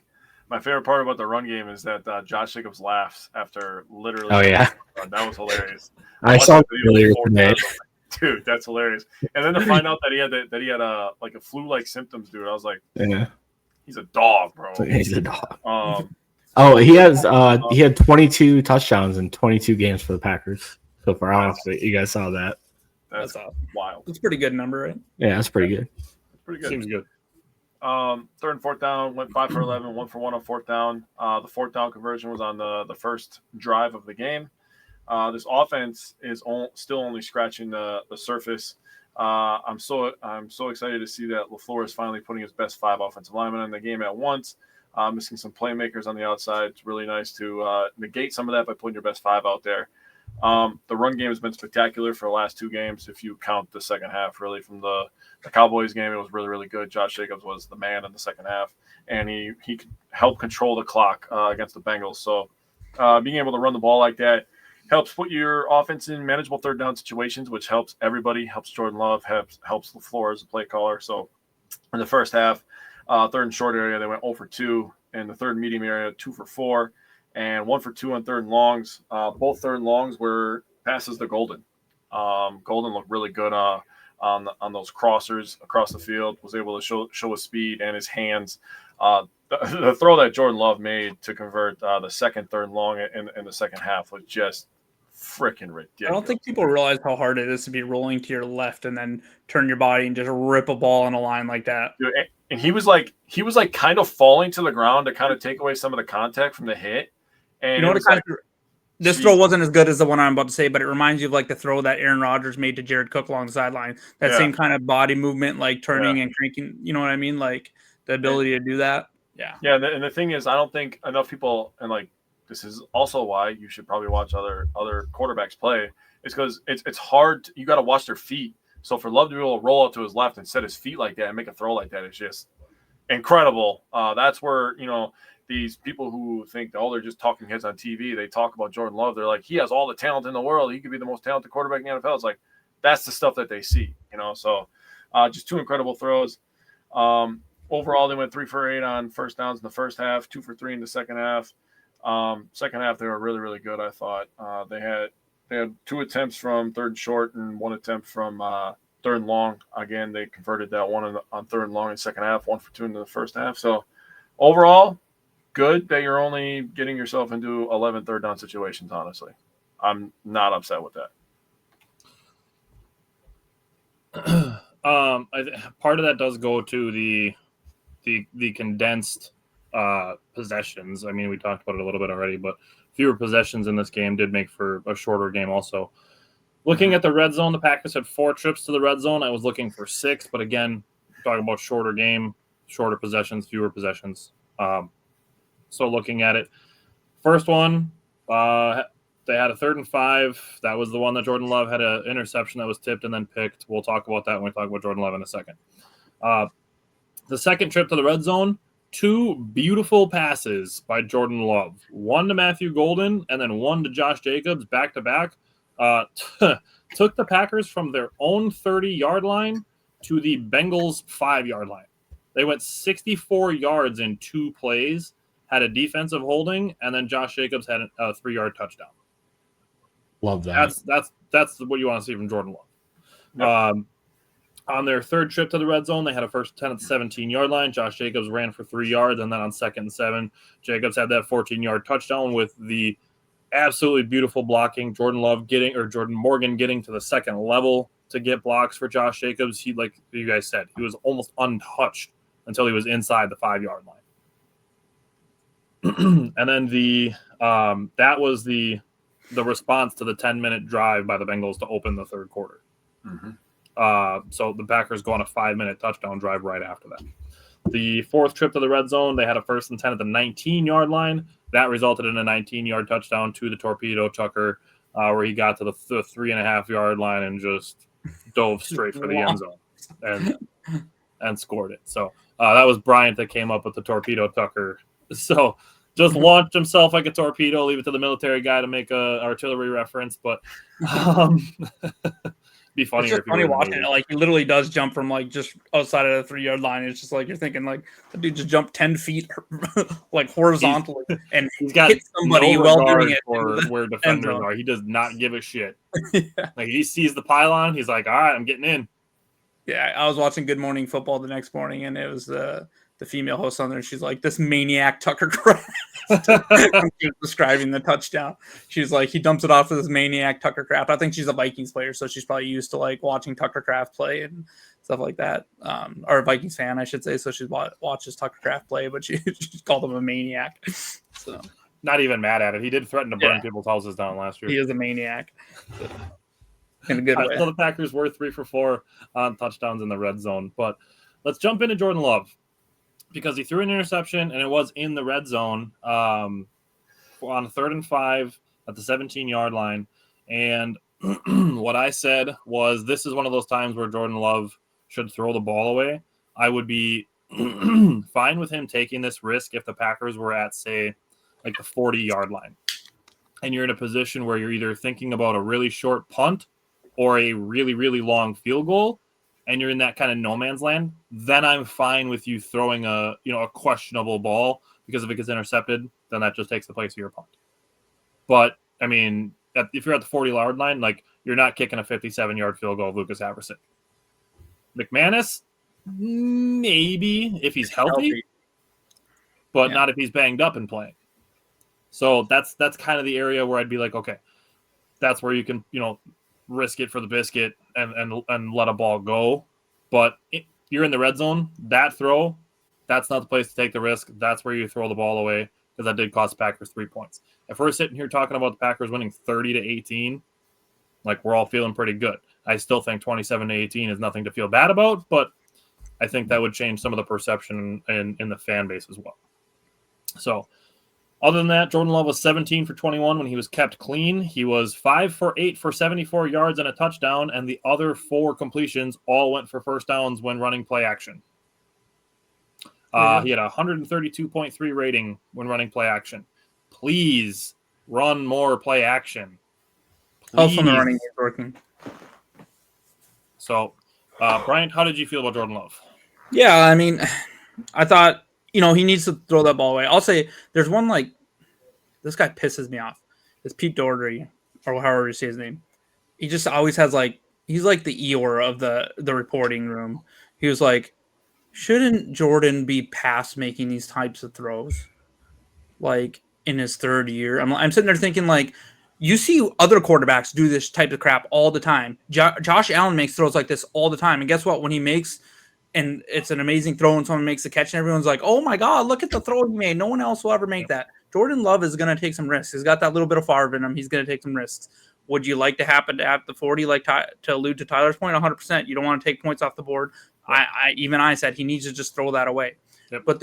My favorite part about the run game is that Josh Jacobs laughs after literally. Oh, yeah. That was hilarious. I saw it earlier today. Dude, that's hilarious. And then to find out that he had a flu-like symptoms, dude, I was like, Yeah. he's a dog, bro. He's a dog. He had 22 touchdowns in 22 games for the Packers so far. I don't know if you guys saw that. That's wild. That's a pretty good number, right? Yeah, that's pretty good. That's pretty good. Seems good. Third and fourth down, went 5 for 11, 1 for 1 on fourth down. The fourth down conversion was on the first drive of the game. This offense is still only scratching the surface. I'm so excited to see that LaFleur is finally putting his best 5 offensive linemen in the game at once. Missing some playmakers on the outside. It's really nice to negate some of that by putting your best 5 out there. The run game has been spectacular for the last 2 games. If you count the second half, really from the Cowboys game, it was really, really good. Josh Jacobs was the man in the second half, and he could help control the clock against the Bengals. So being able to run the ball like that helps put your offense in manageable third down situations, which helps everybody, helps Jordan Love, helps LaFleur as a play caller. So in the first half, third and short area, they went 0 for 2. In the third and medium area, 2 for 4. And 1 for 2 on third and longs. Both third and longs were passes to Golden. Golden looked really good on those crossers across the field, was able to show his speed and his hands. The throw that Jordan Love made to convert the second third and long in the second half was just freaking ridiculous. I don't think people realize how hard it is to be rolling to your left and then turn your body and just rip a ball on a line like that. Dude, and he was like kind of falling to the ground to kind of take away some of the contact from the hit. And you know what? This throw wasn't as good as the one I'm about to say, but it reminds you of like the throw that Aaron Rodgers made to Jared Cook along the sideline. That same kind of body movement, like turning and cranking. You know what I mean? Like the ability to do that. Yeah. Yeah. And the thing is, I don't think enough people, and like this is also why you should probably watch other quarterbacks play, is because it's hard. You got to watch their feet. So for Love to be able to roll out to his left and set his feet like that and make a throw like that is just incredible. That's where, these people who think, they're just talking heads on TV, they talk about Jordan Love. They're like, he has all the talent in the world. He could be the most talented quarterback in the NFL. It's like, that's the stuff that they see, So just 2 incredible throws. Overall, they went 3 for 8 on first downs in the first half, 2 for 3 in the second half. Second half, they were really, really good, I thought. They had 2 attempts from third and short and 1 attempt from third and long. Again, they converted that one on third and long in the second half, 1 for 2 in the first half. So overall, good that you're only getting yourself into 11 third down situations, honestly. I'm not upset with that. Part of that does go to the condensed possessions. I mean, we talked about it a little bit already, but fewer possessions in this game did make for a shorter game also. Looking at the red zone, the Packers had 4 trips to the red zone. I was looking for 6, but again, talking about shorter game, shorter possessions, fewer possessions. So looking at it, first one, they had a 3rd and 5. That was the one that Jordan Love had an interception that was tipped and then picked. We'll talk about that when we talk about Jordan Love in a second. The second trip to the red zone, 2 beautiful passes by Jordan Love. 1 to Matthew Golden and then 1 to Josh Jacobs back-to-back. Took the Packers from their own 30-yard line to the Bengals' 5-yard line. They went 64 yards in 2 plays, had a defensive holding, and then Josh Jacobs had a 3-yard touchdown. Love that. That's what you want to see from Jordan Love. Yep. On their third trip to the red zone, they had a first 10 at the 17-yard line. Josh Jacobs ran for 3 yards, and then on 2nd and 7, Jacobs had that 14-yard touchdown with the absolutely beautiful blocking. Jordan Morgan getting to the second level to get blocks for Josh Jacobs. He, like you guys said, he was almost untouched until he was inside the 5-yard line. And then that was the response to the 10-minute drive by the Bengals to open the third quarter. Mm-hmm. So the Packers go on a 5-minute touchdown drive right after that. The 4th trip to the red zone, they had a 1st and 10 at the 19-yard line. That resulted in a 19-yard touchdown to the Torpedo Tucker, where he got to the 3.5-yard line and just dove straight for the end zone and scored it. So that was Bryant that came up with the Torpedo Tucker. So just launched himself like a torpedo. Leave it to the military guy to make a artillery reference. But be It's funnier just if you funny were in the watching it. movie. Like he literally does jump from like just outside of the 3-yard line. It's just like you're thinking like the dude just jumped 10 feet like horizontally and He's got hit somebody no while doing regard it for into where the end defenders zone. are. He does not give a shit. Yeah. Like he sees the pylon, he's like, all right, I'm getting in. Yeah, I was watching Good Morning Football the next morning, and it was the female host on there. She's like, "This maniac Tucker Craft." She was describing the touchdown. She's like, "He dumps it off to this maniac Tucker Craft." I think she's a Vikings player, so she's probably used to like watching Tucker Craft play and stuff like that. Or a Vikings fan, I should say. So she watches Tucker Craft play, but she called him a maniac. So Not even mad at it. He did threaten to burn people's houses down last year. he is a maniac. In a good way. So the Packers were 3 for 4 on touchdowns in the red zone. But let's jump into Jordan Love because he threw an interception and it was in the red zone on 3rd and 5 at the 17-yard line. And what I said was this is one of those times where Jordan Love should throw the ball away. I would be fine with him taking this risk if the Packers were at, say, like the 40-yard line. And you're in a position where you're either thinking about a really short punt or a really, really long field goal, and you're in that kind of no man's land, then I'm fine with you throwing a questionable ball, because if it gets intercepted, then that just takes the place of your punt. But, I mean, if you're at the 40-yard line, like, you're not kicking a 57-yard field goal of Lucas Haverson. McManus, maybe if he's healthy. But not if he's banged up and playing. So that's kind of the area where I'd be like, okay, that's where you can, risk it for the biscuit and let a ball go. But you're in the red zone. That throw, that's not the place to take the risk. That's where you throw the ball away, because that did cost the Packers 3 points. If we're sitting here talking about the Packers winning 30-18, like, we're all feeling pretty good. I still think 27-18 is nothing to feel bad about, but I think that would change some of the perception in the fan base as well. So, other than that, Jordan Love was 17 for 21 when he was kept clean. He was 5 for 8 for 74 yards and a touchdown, and the other 4 completions all went for first downs when running play action. He had a 132.3 rating when running play action. Please run more play action. Also, the running is working. So, Bryant, how did you feel about Jordan Love? Yeah, I mean, I thought, he needs to throw that ball away. I'll say there's one, like, this guy pisses me off. It's Pete Doherty, or however you say his name. He just always has, like, he's like the Eeyore of the reporting room. He was like, shouldn't Jordan be past making these types of throws? Like, in his 3rd year? I'm sitting there thinking, like, you see other quarterbacks do this type of crap all the time. Josh Allen makes throws like this all the time. And guess what? When he makes... and it's an amazing throw and someone makes the catch and everyone's like, oh my God, look at the throw he made. No one else will ever make that. Jordan Love is going to take some risks. He's got that little bit of Favre in him. He's going to take some risks. Would you like to happen at the 40, like to allude to Tyler's point? 100%. You don't want to take points off the board. I said he needs to just throw that away. Yep. But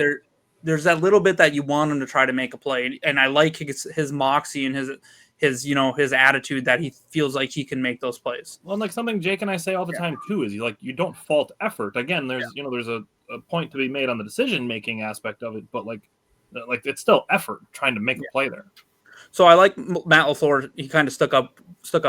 there's that little bit that you want him to try to make a play. And I like his moxie and his attitude that he feels like he can make those plays. Well, like something Jake and I say all the time too is you don't fault effort. Again, there's there's a point to be made on the decision making aspect of it, but like it's still effort trying to make a play there. So I like Matt LaFleur. He kind of stuck up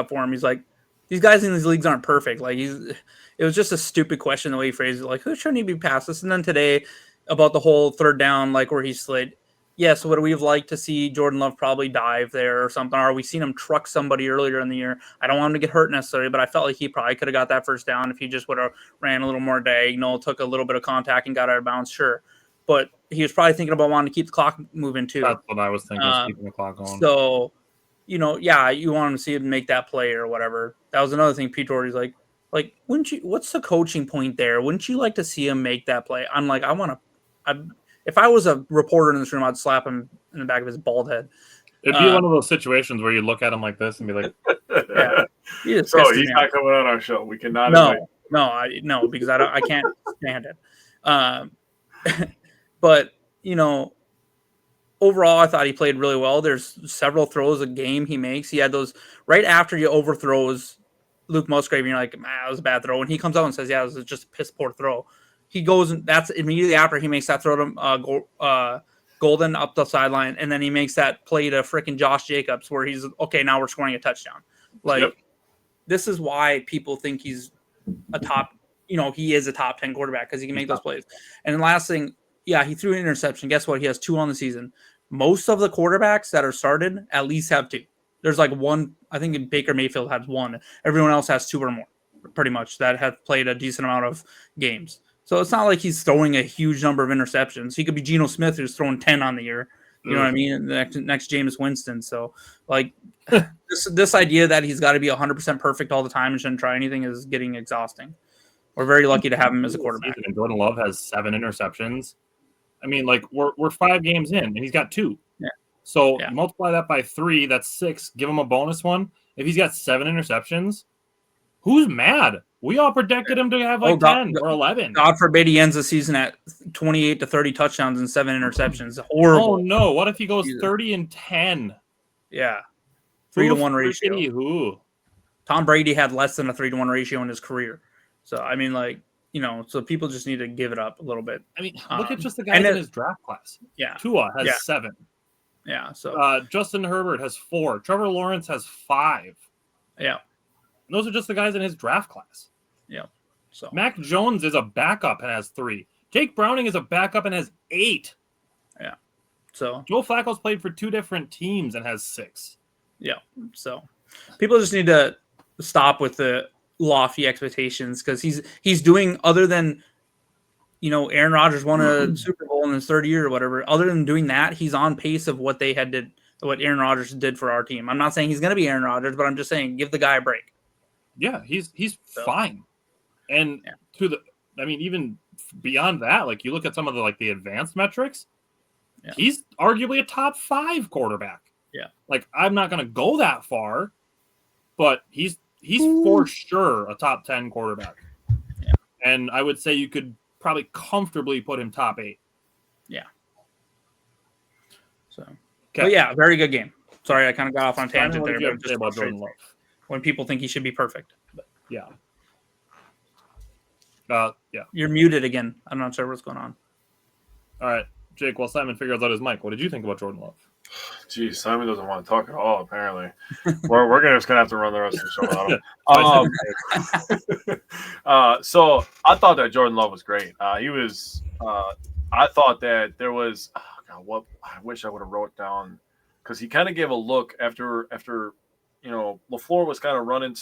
for him. He's like, these guys in these leagues aren't perfect. Like it was just a stupid question the way he phrased it. Like, who shouldn't he be past this? And then today about the whole 3rd down, like where he slid. Yes, would we have liked to see Jordan Love probably dive there or something? Or we seen him truck somebody earlier in the year? I don't want him to get hurt necessarily, but I felt like he probably could have got that first down if he just would have ran a little more diagonal, took a little bit of contact and got out of bounds, sure. But he was probably thinking about wanting to keep the clock moving too. That's what I was thinking, keeping the clock going. So, you want him to see him make that play or whatever. That was another thing Pete Doherty's like, wouldn't you, what's the coaching point there? Wouldn't you like to see him make that play? I'm like, if I was a reporter in this room, I'd slap him in the back of his bald head. It'd be one of those situations where you look at him like this and be like, So he's not coming on our show. We cannot. No, because I can't stand it. But overall, I thought he played really well. There's several throws a game he makes. He had those right after he overthrows Luke Musgrave, and you're like, that was a bad throw. And he comes out and says, yeah, it was just a piss poor throw. He goes, and that's immediately after he makes that throw to Golden up the sideline, and then he makes that play to freaking Josh Jacobs where he's, okay, now we're scoring a touchdown. this is why people think he's a top, he is a top 10 quarterback because he can make those plays. And the last thing, yeah, he threw an interception. Guess what? He has 2 on the season. Most of the quarterbacks that are started at least have 2. There's like 1, I think Baker Mayfield has 1. Everyone else has 2 or more, pretty much, that have played a decent amount of games. So it's not like he's throwing a huge number of interceptions. He could be Geno Smith, who's throwing 10 on the year. You know what I mean? The next Jameis Winston. So, like, this idea that he's got to be 100% perfect all the time and shouldn't try anything is getting exhausting. We're very lucky to have him as a quarterback. And Jordan Love has 7 interceptions. I mean, like, we're 5 games in, and he's got 2. Yeah. So multiply that by 3, that's 6. Give him a bonus one. If he's got 7 interceptions, who's mad? We all predicted him to have 10 or 11. God forbid he ends the season at 28 to 30 touchdowns and 7 interceptions. Horrible. Oh, no. What if he goes 30 and 10? Yeah. 3-to-1 ratio. Who? Tom Brady had less than a 3-to-1 ratio in his career. So, I mean, like, so people just need to give it up a little bit. I mean, look at just the guys in his draft class. Yeah. Tua has 7. Yeah. So Justin Herbert has 4. Trevor Lawrence has 5. Yeah. And those are just the guys in his draft class. Yeah. So Mac Jones is a backup and has 3. Jake Browning is a backup and has 8. Yeah. So Joe Flacco's played for 2 different teams and has 6. Yeah. So people just need to stop with the lofty expectations because he's doing, other than Aaron Rodgers won a Super Bowl in his 3rd year or whatever. Other than doing that, he's on pace of what what Aaron Rodgers did for our team. I'm not saying he's going to be Aaron Rodgers, but I'm just saying give the guy a break. Yeah, he's fine. And even beyond that, like, you look at some of the advanced metrics, he's arguably a top 5 quarterback. Yeah. Like, I'm not going to go that far, but he's for sure a top 10 quarterback. Yeah. And I would say you could probably comfortably put him top 8. Yeah. So, but yeah, very good game. Sorry, I kind of got off on a tangent What there. did you have to say about Jordan Love? When people think he should be perfect. But yeah. You're muted again. I'm not sure what's going on. All right, Jake, while Simon figures out his mic, what did you think about Jordan Love? Geez, Simon doesn't want to talk at all, apparently. we're just going to have to run the rest of the show without him. So I thought that Jordan Love was great. I thought that there was I wish I would have wrote down, because he kind of gave a look after LaFleur was kind of running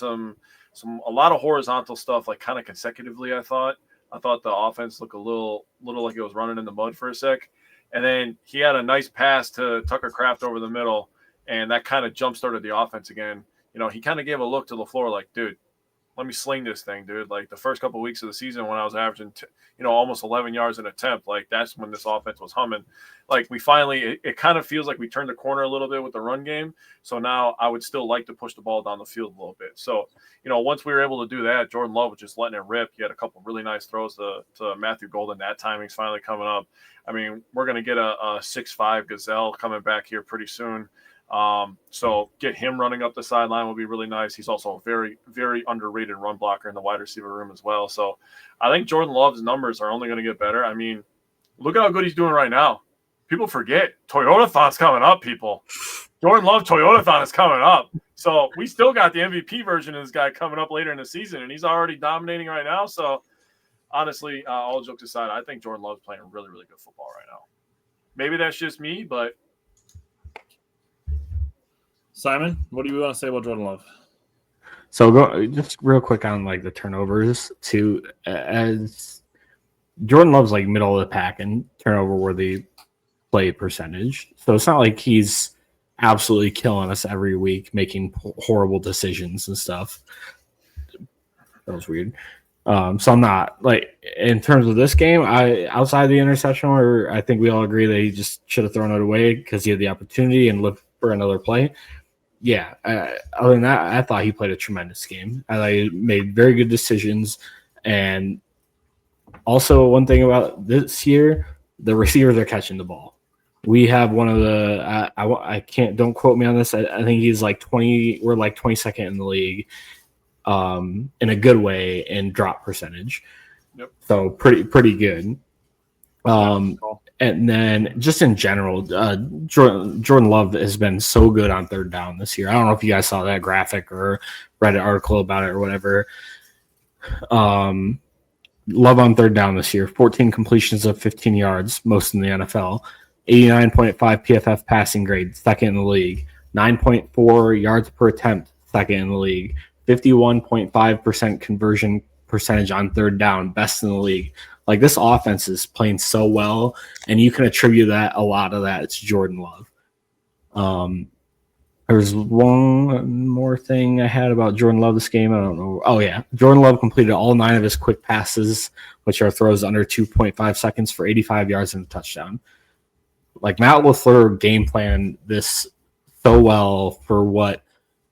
a lot of horizontal stuff, like, kind of consecutively. I thought the offense looked a little like it was running in the mud for a sec. And then he had a nice pass to Tucker Kraft over the middle, and that kind of jump-started the offense again. He kind of gave a look to LaFleur like, dude, let me sling this thing, dude. Like, the first couple of weeks of the season when I was averaging, almost 11 yards an attempt, like, that's when this offense was humming. Like, we finally, it kind of feels like we turned the corner a little bit with the run game. So now I would still like to push the ball down the field a little bit. So, once we were able to do that, Jordan Love was just letting it rip. He had a couple of really nice throws to Matthew Golden. That timing's finally coming up. I mean, we're going to get a 6'5" Gazelle coming back here pretty soon. So get him running up the sideline will be really nice. He's also a very, very underrated run blocker in the wide receiver room as well. So I think Jordan Love's numbers are only going to get better. I mean, look at how good he's doing right now. People forget Toyotathon's coming up, people. Jordan Love Toyotathon is coming up. So we still got the MVP version of this guy coming up later in the season, and he's already dominating right now. So honestly, all jokes aside, I think Jordan Love's playing really, really good football right now. Maybe that's just me, but Simon, what do you want to say about Jordan Love? So just real quick on the turnovers too. As Jordan Love's middle of the pack in turnover worthy play percentage, so it's not like he's absolutely killing us every week making horrible decisions and stuff. That was weird. So I'm not in terms of this game. Outside the interception, where I think we all agree that he just should have thrown it away because he had the opportunity and lived for another play. Yeah, other than that, I thought he played a tremendous game. I thought he made very good decisions. And also, one thing about this year, the receivers are catching the ball. We have one of the I can't, don't quote me on this. I think he's 20. We're 22nd in the league, in a good way in drop percentage. Yep. So pretty good. And then just in general, Jordan Love has been so good on third down this year. I don't know if you guys saw that graphic or read an article about it or whatever. Love on third down this year, 14 completions of 15 yards, most in the NFL, 89.5 PFF passing grade, second in the league, 9.4 yards per attempt, second in the league, 51.5% conversion percentage on third down, best in the league. Like, this offense is playing so well, and you can attribute a lot of that to Jordan Love. There's one more thing I had about Jordan Love this game. I don't know. Oh, yeah. Jordan Love completed all 9 of his quick passes, which are throws under 2.5 seconds for 85 yards and a touchdown. Like, Matt LaFleur game planned this so well for what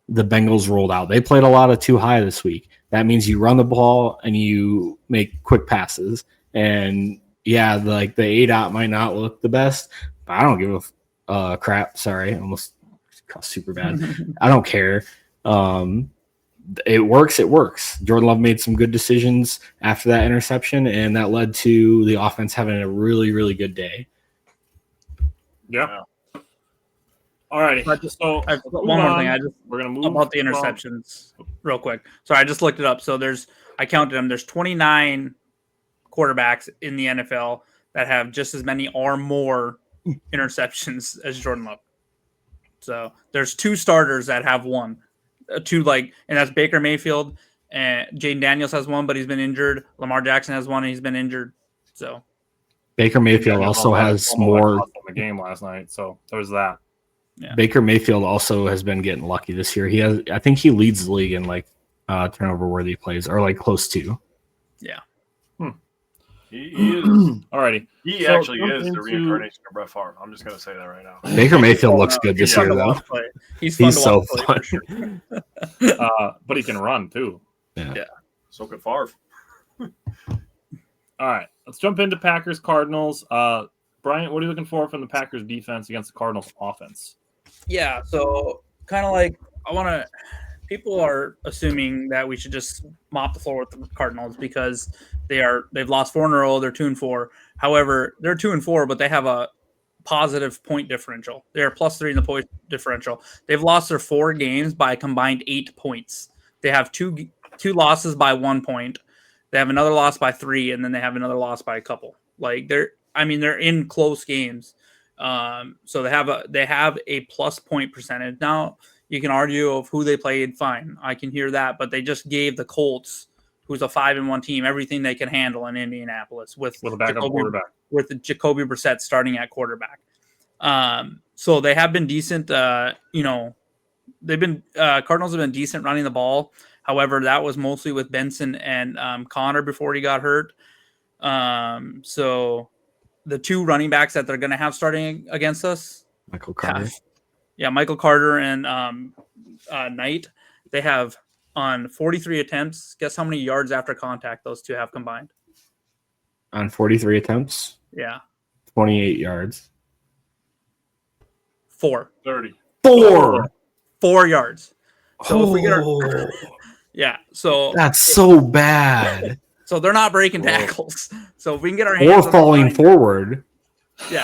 the Bengals rolled out. They played a lot of too high this week. That means you run the ball and you make quick passes. And, yeah, the A-dot might not look the best, but I don't give a crap. Sorry, almost super bad. I don't care. It works. Jordan Love made some good decisions after that interception, and that led to the offense having a really, really good day. Yeah. All righty. So one more thing. We're gonna move about the interceptions real quick. So I just looked it up. So I counted them. There's 29 quarterbacks in the NFL that have just as many or more interceptions as Jordan Love. So there's 2 starters that have one, and that's Baker Mayfield, and Jaden Daniels has one, but he's been injured. Lamar Jackson has one, and he's been injured. So Baker Mayfield also has more in the game last night. So there's that. Yeah. Baker Mayfield also has been getting lucky this year. I think he leads the league in turnover worthy plays, or close to. Yeah. He is. Alrighty. He actually is the reincarnation of Brett Favre. I'm just going to say that right now. Baker Mayfield looks good this year, though. He's so fun. Sure. But he can run, too. Yeah. So could Favre. All right. Let's jump into Packers-Cardinals. Brian, what are you looking for from the Packers defense against the Cardinals offense? Yeah, so kind of people are assuming that we should just mop the floor with the Cardinals because they've lost 4 in a row. They're 2-4. However, they're 2-4, but they have a positive point differential. They're +3 in the point differential. They've lost their 4 games by a combined 8 points. They have two losses by 1 point. They have another loss by 3, and then they have another loss by a couple. They're in close games. So they have a plus point percentage. Now, you can argue of who they played, fine. I can hear that, but they just gave the Colts, who's a 5-1 team, everything they can handle in Indianapolis with a backup quarterback. With the Jacoby Brissett starting at quarterback. So they have been decent. Cardinals have been decent running the ball. However, that was mostly with Benson and Connor before he got hurt. So the 2 running backs that they're going to have starting against us, Michael Carter. Michael Carter and Knight. They have on 43 attempts. Guess how many yards after contact those 2 have combined? On 43 attempts? Yeah. 28 yards. 4. 30. 4 yards. So if we get so that's so bad. So they're not breaking tackles. So if we can get our hands or falling forward,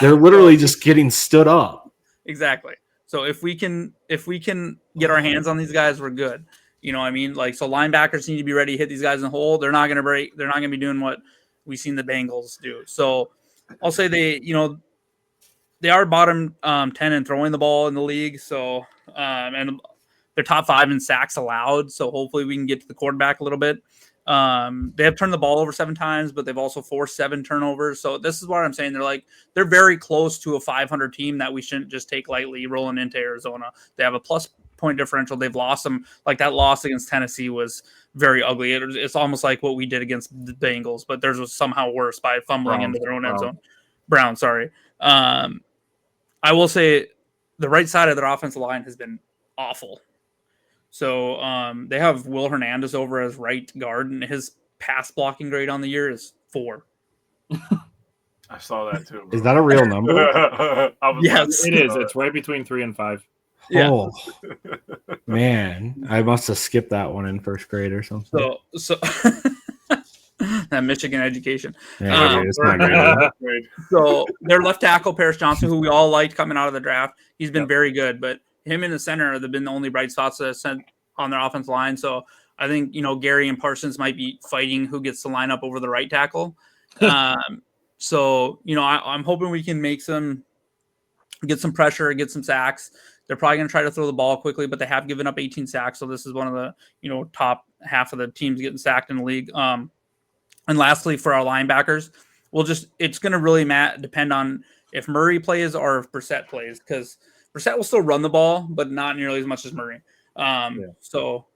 they're literally just getting stood up. Exactly. So if we can get our hands on these guys, we're good. You know what I mean? So linebackers need to be ready to hit these guys in the hole. They're not going to break. They're not going to be doing what we've seen the Bengals do. So I'll say they are bottom 10 in throwing the ball in the league. So and they're top 5 in sacks allowed. So hopefully we can get to the quarterback a little bit. They have turned the ball over 7 times, but they've also forced 7 turnovers. So this is what I'm saying. They're very close to a 500 team that we shouldn't just take lightly rolling into Arizona. They have a plus point differential. They've lost them. That loss against Tennessee was very ugly. It's almost like what we did against the Bengals, but theirs was somehow worse by fumbling into their own end zone. Brown, sorry. I will say the right side of their offensive line has been awful. So they have Will Hernandez over as right guard, and his pass blocking grade on the year is 4. I saw that too. Bro. Is that a real number? Yes, it is. It's right between 3 and 5. Yeah. Oh, man, I must have skipped that one in first grade or something. So that Michigan education. Yeah, dude, it's not great. Great. So their left tackle, Paris Johnson, who we all liked coming out of the draft, he's been very good. But him in the center have been the only bright spots that sent on their offensive line. So I think, Gary and Parsons might be fighting who gets to line up over the right tackle. So, I'm hoping we can get some pressure, get some sacks. They're probably going to try to throw the ball quickly, but they have given up 18 sacks. So this is one of the, top half of the teams getting sacked in the league. And lastly, for our linebackers, it's going to really depend on if Murray plays or if Brissett plays, because Brissett will still run the ball, but not nearly as much as Murray. So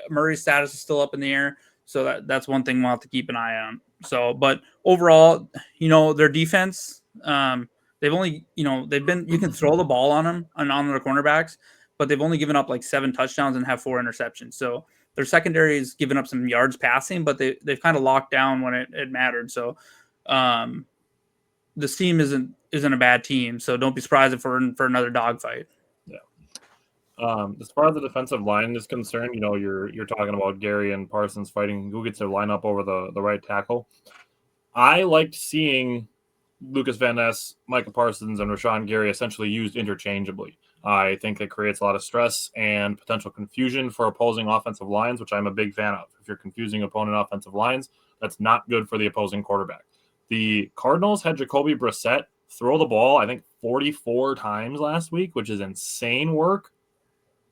Murray's status is still up in the air. So that's one thing we'll have to keep an eye on. So, but overall, their defense, they've only, you can throw the ball on them and on their cornerbacks, but they've only given up like 7 touchdowns and have 4 interceptions. So their secondary has given up some yards passing, but they've kind of locked down when it mattered. So this team isn't a bad team. So don't be surprised if we're in for another dogfight. As far as the defensive line is concerned, you're talking about Gary and Parsons fighting who gets to line up over the right tackle. I liked seeing Lucas Van Ness, Micah Parsons, and Rashawn Gary essentially used interchangeably. I think it creates a lot of stress and potential confusion for opposing offensive lines, which I'm a big fan of. If you're confusing opponent offensive lines, that's not good for the opposing quarterback. The Cardinals had Jacoby Brissett throw the ball, I think, 44 times last week, which is insane work.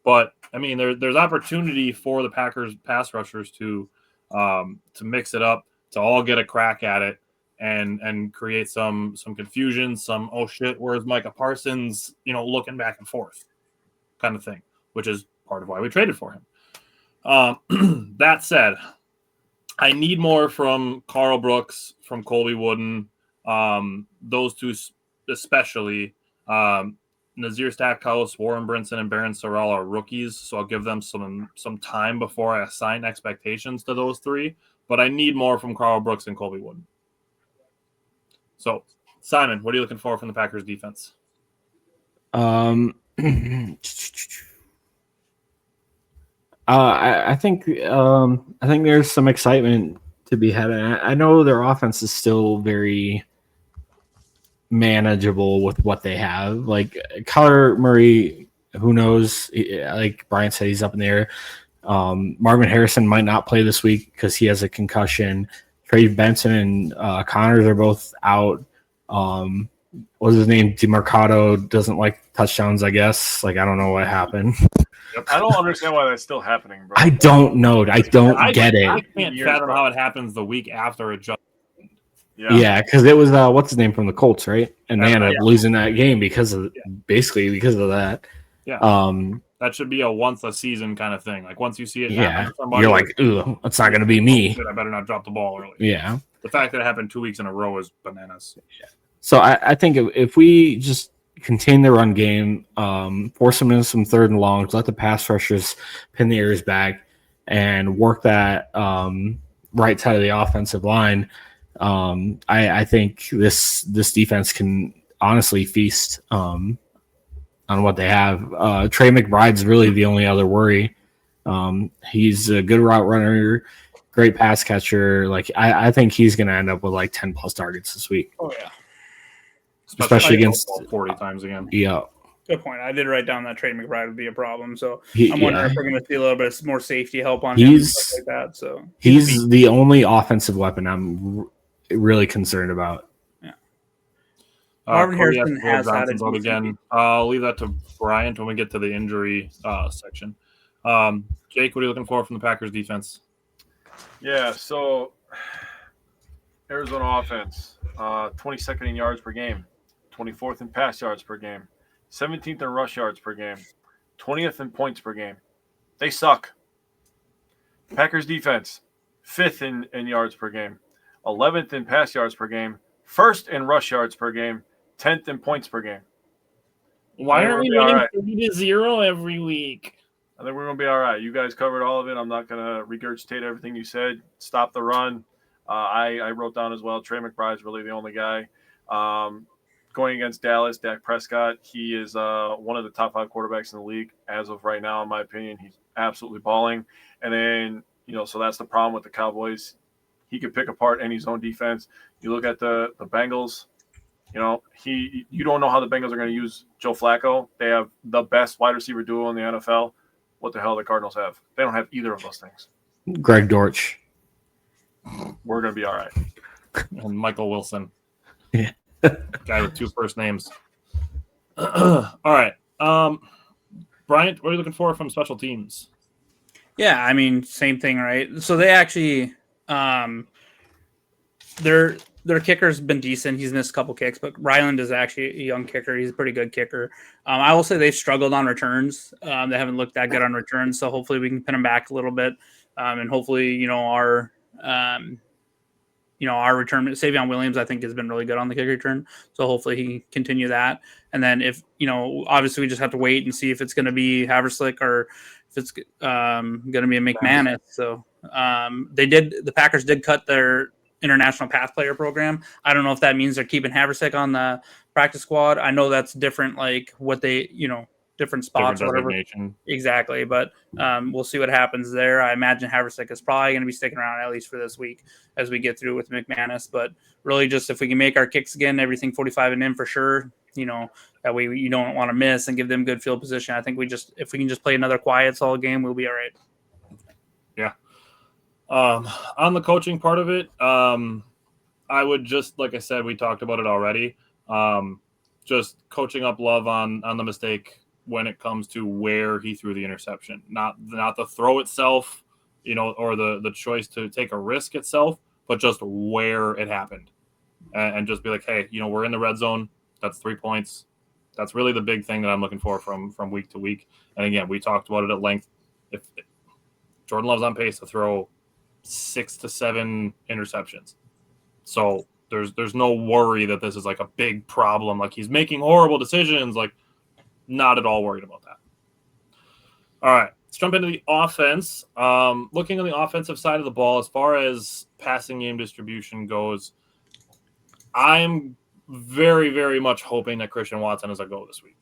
But, I mean, there's opportunity for the Packers pass rushers to mix it up, to all get a crack at it, and create some confusion, oh shit, where's Micah Parsons, looking back and forth kind of thing, which is part of why we traded for him. That said, I need more from Carl Brooks, from Colby Wooden, those two especially. Nazir Stackhouse, Warren Brinson, and Barron Sorrell are rookies, so I'll give them some time before I assign expectations to those 3. But I need more from Carl Brooks and Colby Wooden. So, Simon, what are you looking for from the Packers defense? I think there's some excitement to be had. I know their offense is still very manageable with what they have. Like Kyler Murray, who knows? Like Brian said, he's up in the air. Marvin Harrison might not play this week because he has a concussion. Trey Benson and Connors are both out. What's his name? DeMarcado doesn't like touchdowns, I guess. Like, I don't know what happened. I don't understand why that's still happening, bro. I don't know. I don't get it. I can't fathom how it happens the week after it just. Yeah, because it was what's his name from the Colts, right? And they ended up losing that game basically because of that. Yeah. That should be a once a season kind of thing. Like once you see it happen, you're like, ooh, it's not going to be me. I better not drop the ball early. Yeah. The fact that it happened 2 weeks in a row is bananas. Yeah. So I think if we just contain the run game, force them into some 3rd and longs, let the pass rushers pin the ears back, and work that right side of the offensive line, I think this defense can honestly feast on what they have. Trey McBride's really the only other worry. He's a good route runner, great pass catcher. Like I think he's going to end up with like 10 plus targets this week. Oh yeah, especially against 40 times again. Yeah. Good point. I did write down that Trey McBride would be a problem. So I'm wondering if we're going to see a little bit more safety help on him and stuff like that. So he's the only offensive weapon I'm really concerned about. Yeah. Marvin Harrison has had it again. I'll leave that to Bryant when we get to the injury section. Jake, what are you looking for from the Packers defense? Yeah, so Arizona offense, 22nd in yards per game, 24th in pass yards per game, 17th in rush yards per game, 20th in points per game. They suck. Packers defense, 5th in yards per game, 11th in pass yards per game, 1st in rush yards per game, 10th in points per game. Why aren't we winning 30-0 every week? I think we're going to be all right. You guys covered all of it. I'm not going to regurgitate everything you said. Stop the run. I wrote down as well, Trey McBride's really the only guy. Going against Dallas, Dak Prescott, he is one of the top 5 quarterbacks in the league as of right now, in my opinion. He's absolutely balling. And then, so that's the problem with the Cowboys. He could pick apart any zone defense. You look at the Bengals. You don't know how the Bengals are going to use Joe Flacco. They have the best wide receiver duo in the NFL. What the hell the Cardinals have? They don't have either of those things. Greg Dortch. We're going to be all right. And Michael Wilson. Yeah. Guy with 2 first names. All right. Bryant, what are you looking for from special teams? Yeah, I mean, same thing, right? So they actually, their kicker's been decent. He's missed a couple kicks, but Ryland is actually a young kicker. He's a pretty good kicker. I will say they've struggled on returns. They haven't looked that good on returns, so hopefully we can pin them back a little bit, and hopefully, our return, Savion Williams, I think, has been really good on the kick return. So hopefully he can continue that. And then if, obviously we just have to wait and see if it's going to be Haverslick or if it's going to be a McManus. So the Packers did cut their international path player program. I don't know if that means they're keeping Haverslick on the practice squad. I know that's different, like what they, different spots or whatever. Exactly. But we'll see what happens there. I imagine Haverslick is probably going to be sticking around at least for this week as we get through with McManus. But really just if we can make our kicks again, everything 45 and in for sure, that way you don't want to miss and give them good field position. I think if we can just play another quiet, solid game, we'll be all right. Yeah. On the coaching part of it, I would just, like I said, we talked about it already. Just coaching up Love on the mistake when it comes to where he threw the interception, not the throw itself, or the choice to take a risk itself, but just where it happened, and just be like, hey, we're in the red zone. That's 3 points. That's really the big thing that I'm looking for from week to week. And again, we talked about it at length. If Jordan Love's on pace to throw 6 to 7 interceptions, so there's no worry that this is like a big problem. Like he's making horrible decisions. Like not at all worried about that. All right, let's jump into the offense. Looking on the offensive side of the ball, as far as passing game distribution goes, I'm very, very much hoping that Christian Watson is a go this week.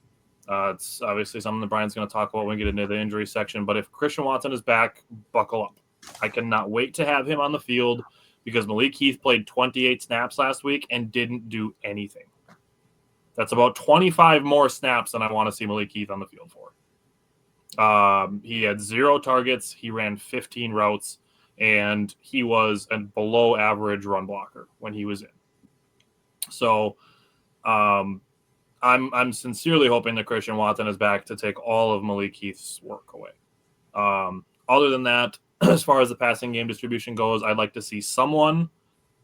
It's obviously something that Brian's going to talk about when we get into the injury section. But if Christian Watson is back, buckle up. I cannot wait to have him on the field because Malik Heath played 28 snaps last week and didn't do anything. That's about 25 more snaps than I want to see Malik Heath on the field for. He had 0 targets. He ran 15 routes, and he was a below average run blocker when he was in. So I'm sincerely hoping that Christian Watson is back to take all of Malik Heath's work away. Other than that, as far as the passing game distribution goes, I'd like to see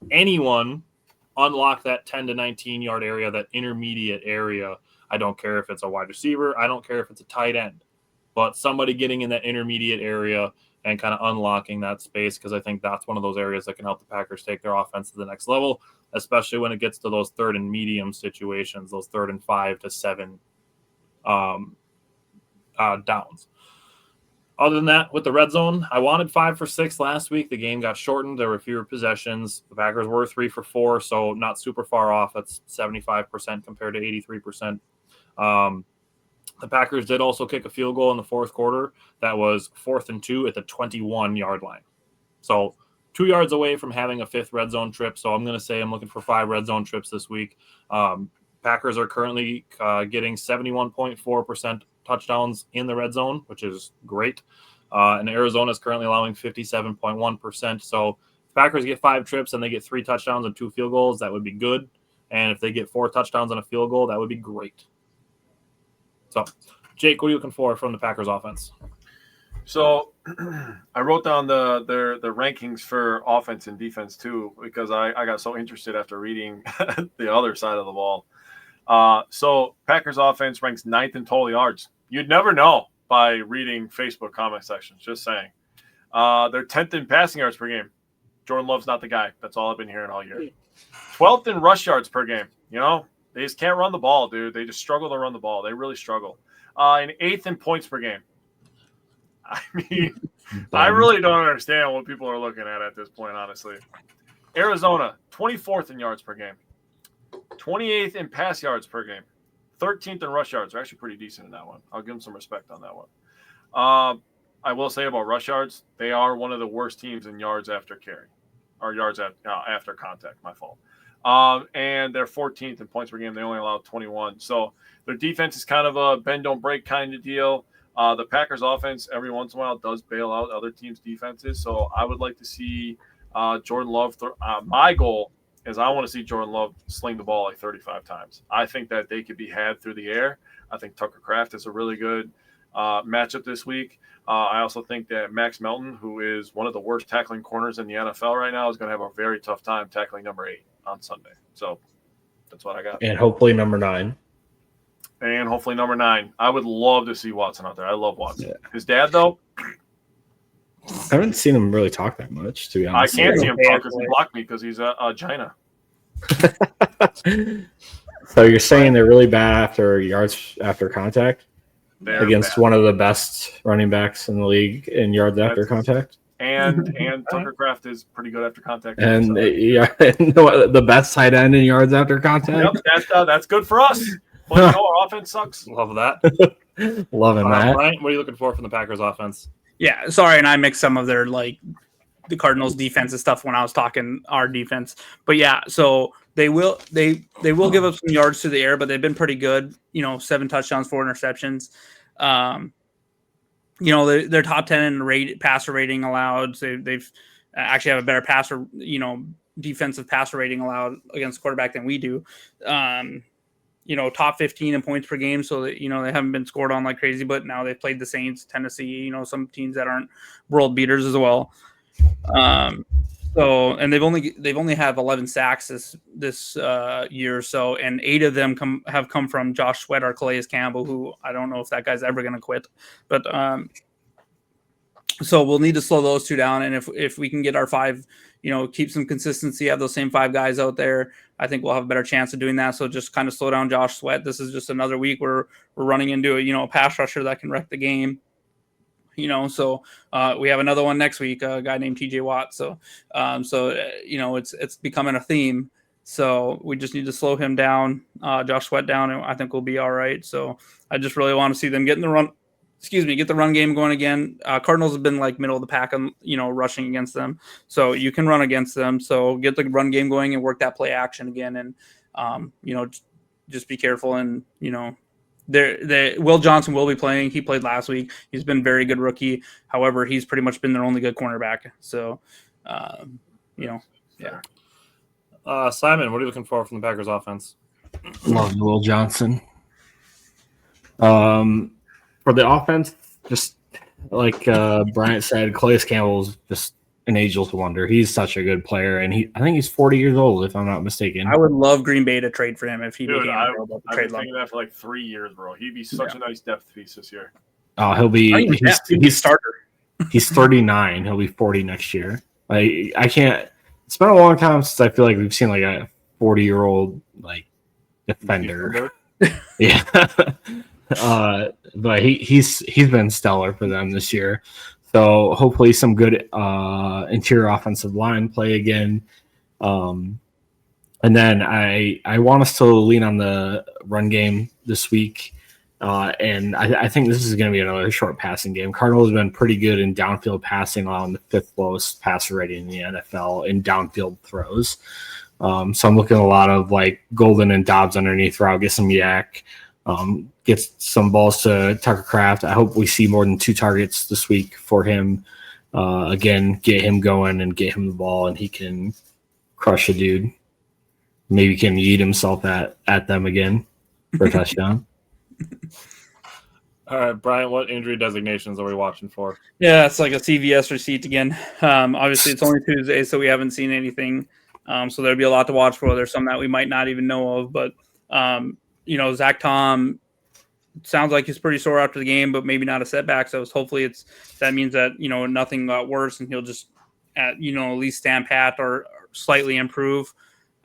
anyone unlock that 10 to 19 yard area, that intermediate area. I don't care if it's a wide receiver. I don't care if it's a tight end, but somebody getting in that intermediate area and kind of unlocking that space, because I think that's one of those areas that can help the Packers take their offense to the next level, especially when it gets to those 3rd and medium situations, those 3rd and 5 to 7 downs. Other than that, with the red zone, I wanted 5 for 6 last week. The game got shortened. There were fewer possessions. The Packers were 3 for 4, so not super far off. That's 75% compared to 83%. The Packers did also kick a field goal in the 4th quarter. That was 4th and 2 at the 21-yard line. So 2 yards away from having a 5th red zone trip. So I'm going to say I'm looking for 5 red zone trips this week. Packers are currently getting 71.4% touchdowns in the red zone, which is great. And Arizona is currently allowing 57.1%. So if Packers get 5 trips and they get 3 touchdowns and 2 field goals, that would be good. And if they get 4 touchdowns and a field goal, that would be great. So, Jake, what are you looking for from the Packers offense? So I wrote down the rankings for offense and defense too, because I got so interested after reading the other side of the ball. So Packers offense ranks 9th in total yards. You'd never know by reading Facebook comment sections, just saying. They're 10th in passing yards per game. Jordan Love's not the guy. That's all I've been hearing all year. 12th in rush yards per game. They just can't run the ball, dude. They just struggle to run the ball. They really struggle. And 8th in points per game. I mean, I really don't understand what people are looking at this point, honestly. Arizona, 24th in yards per game. 28th in pass yards per game. 13th in rush yards. They're actually pretty decent in that one. I'll give them some respect on that one. I will say about rush yards, they are one of the worst teams in yards after carry. or yards after contact. My fault. And they're 14th in points per game. They only allow 21. So their defense is kind of a bend don't break kind of deal. The Packers offense every once in a while does bail out other teams' defenses. So I would like to see Jordan Love. My goal is I want to see Jordan Love sling the ball like 35 times. I think that they could be had through the air. I think Tucker Kraft is a really good matchup this week. I also think that Max Melton, who is one of the worst tackling corners in the NFL right now, is going to have a very tough time tackling number 8 on Sunday. So that's what I got. And hopefully number 9. And hopefully number 9. I would love to see Watson out there. I love Watson. Yeah. His dad, though, I haven't seen him really talk that much, to be honest. I can't see him talk because he blocked me because he's a China. So you're saying they're really bad after yards after contact? They're against bad. One of the best running backs in the league in yards after contact? And Tucker Kraft is pretty good after contact. And the best tight end in yards after contact? Yep, that's good for us. But our offense sucks. Love that. Loving that. Brian, what are you looking for from the Packers offense? Yeah, sorry, and I mixed some of their the Cardinals defense and stuff when I was talking our defense. But yeah, so they will give up some yards to the air, but they've been pretty good. 7 touchdowns, 4 interceptions. They're top 10 in passer rating allowed. They've actually have a better passer, defensive passer rating allowed against quarterback than we do. Top 15 in points per game. So that, they haven't been scored on like crazy, but now they've played the Saints, Tennessee, some teams that aren't world beaters as well. And they've only have 11 sacks this year or so, and 8 of them have come from Josh Sweat or Calais Campbell, who I don't know if that guy's ever going to quit, but so we'll need to slow those 2 down, and if we can get our 5, keep some consistency, have those same 5 guys out there, I think we'll have a better chance of doing that. So just kind of slow down Josh Sweat. This is just another week where we're running into a pass rusher that can wreck the game. So we have another one next week, a guy named TJ Watt. So it's becoming a theme. So we just need to slow him down, Josh Sweat down, and I think we'll be all right. So I just really want to see them get the run game going again. Cardinals have been like middle of the pack on, rushing against them. So you can run against them. So get the run game going and work that play action again. And, just be careful. And, Will Johnson will be playing. He played last week. He's been a very good rookie. However, he's pretty much been their only good cornerback. So, yeah. Simon, what are you looking for from the Packers offense? Love Will Johnson. For the offense, just like Bryant said, Calais Campbell's just an ageless wonder. He's such a good player, and I think he's 40 years old, if I'm not mistaken. I would love Green Bay to trade for him if he became available. I've been thinking that for like 3 years, bro. He'd be such a nice depth piece this year. Oh, he'll be he's starter. He's 39. He'll be 40 next year. I can't. It's been a long time since I feel like we've seen like a 40-year-old like defender. Yeah. But he's been stellar for them this year. So hopefully some good interior offensive line play again. And then I want us to lean on the run game this week. And I think this is going to be another short passing game. Cardinals have been pretty good in downfield passing, on the 5th lowest passer rating in the NFL in downfield throws. So I'm looking at a lot of like Golden and Dobbs underneath route, get some yak. Get some balls to Tucker Kraft. I hope we see more than 2 targets this week for him. Again, get him going and get him the ball, and he can crush a dude. Maybe can yeet himself at them again for a touchdown. All right, Brian, what injury designations are we watching for? Yeah, it's like a CVS receipt again. Obviously, it's only Tuesday, so we haven't seen anything. So there'll be a lot to watch for. There's some that we might not even know of, but Zach Tom sounds like he's pretty sore after the game, but maybe not a setback. So hopefully that means that, nothing got worse and he'll just at least stand pat or slightly improve.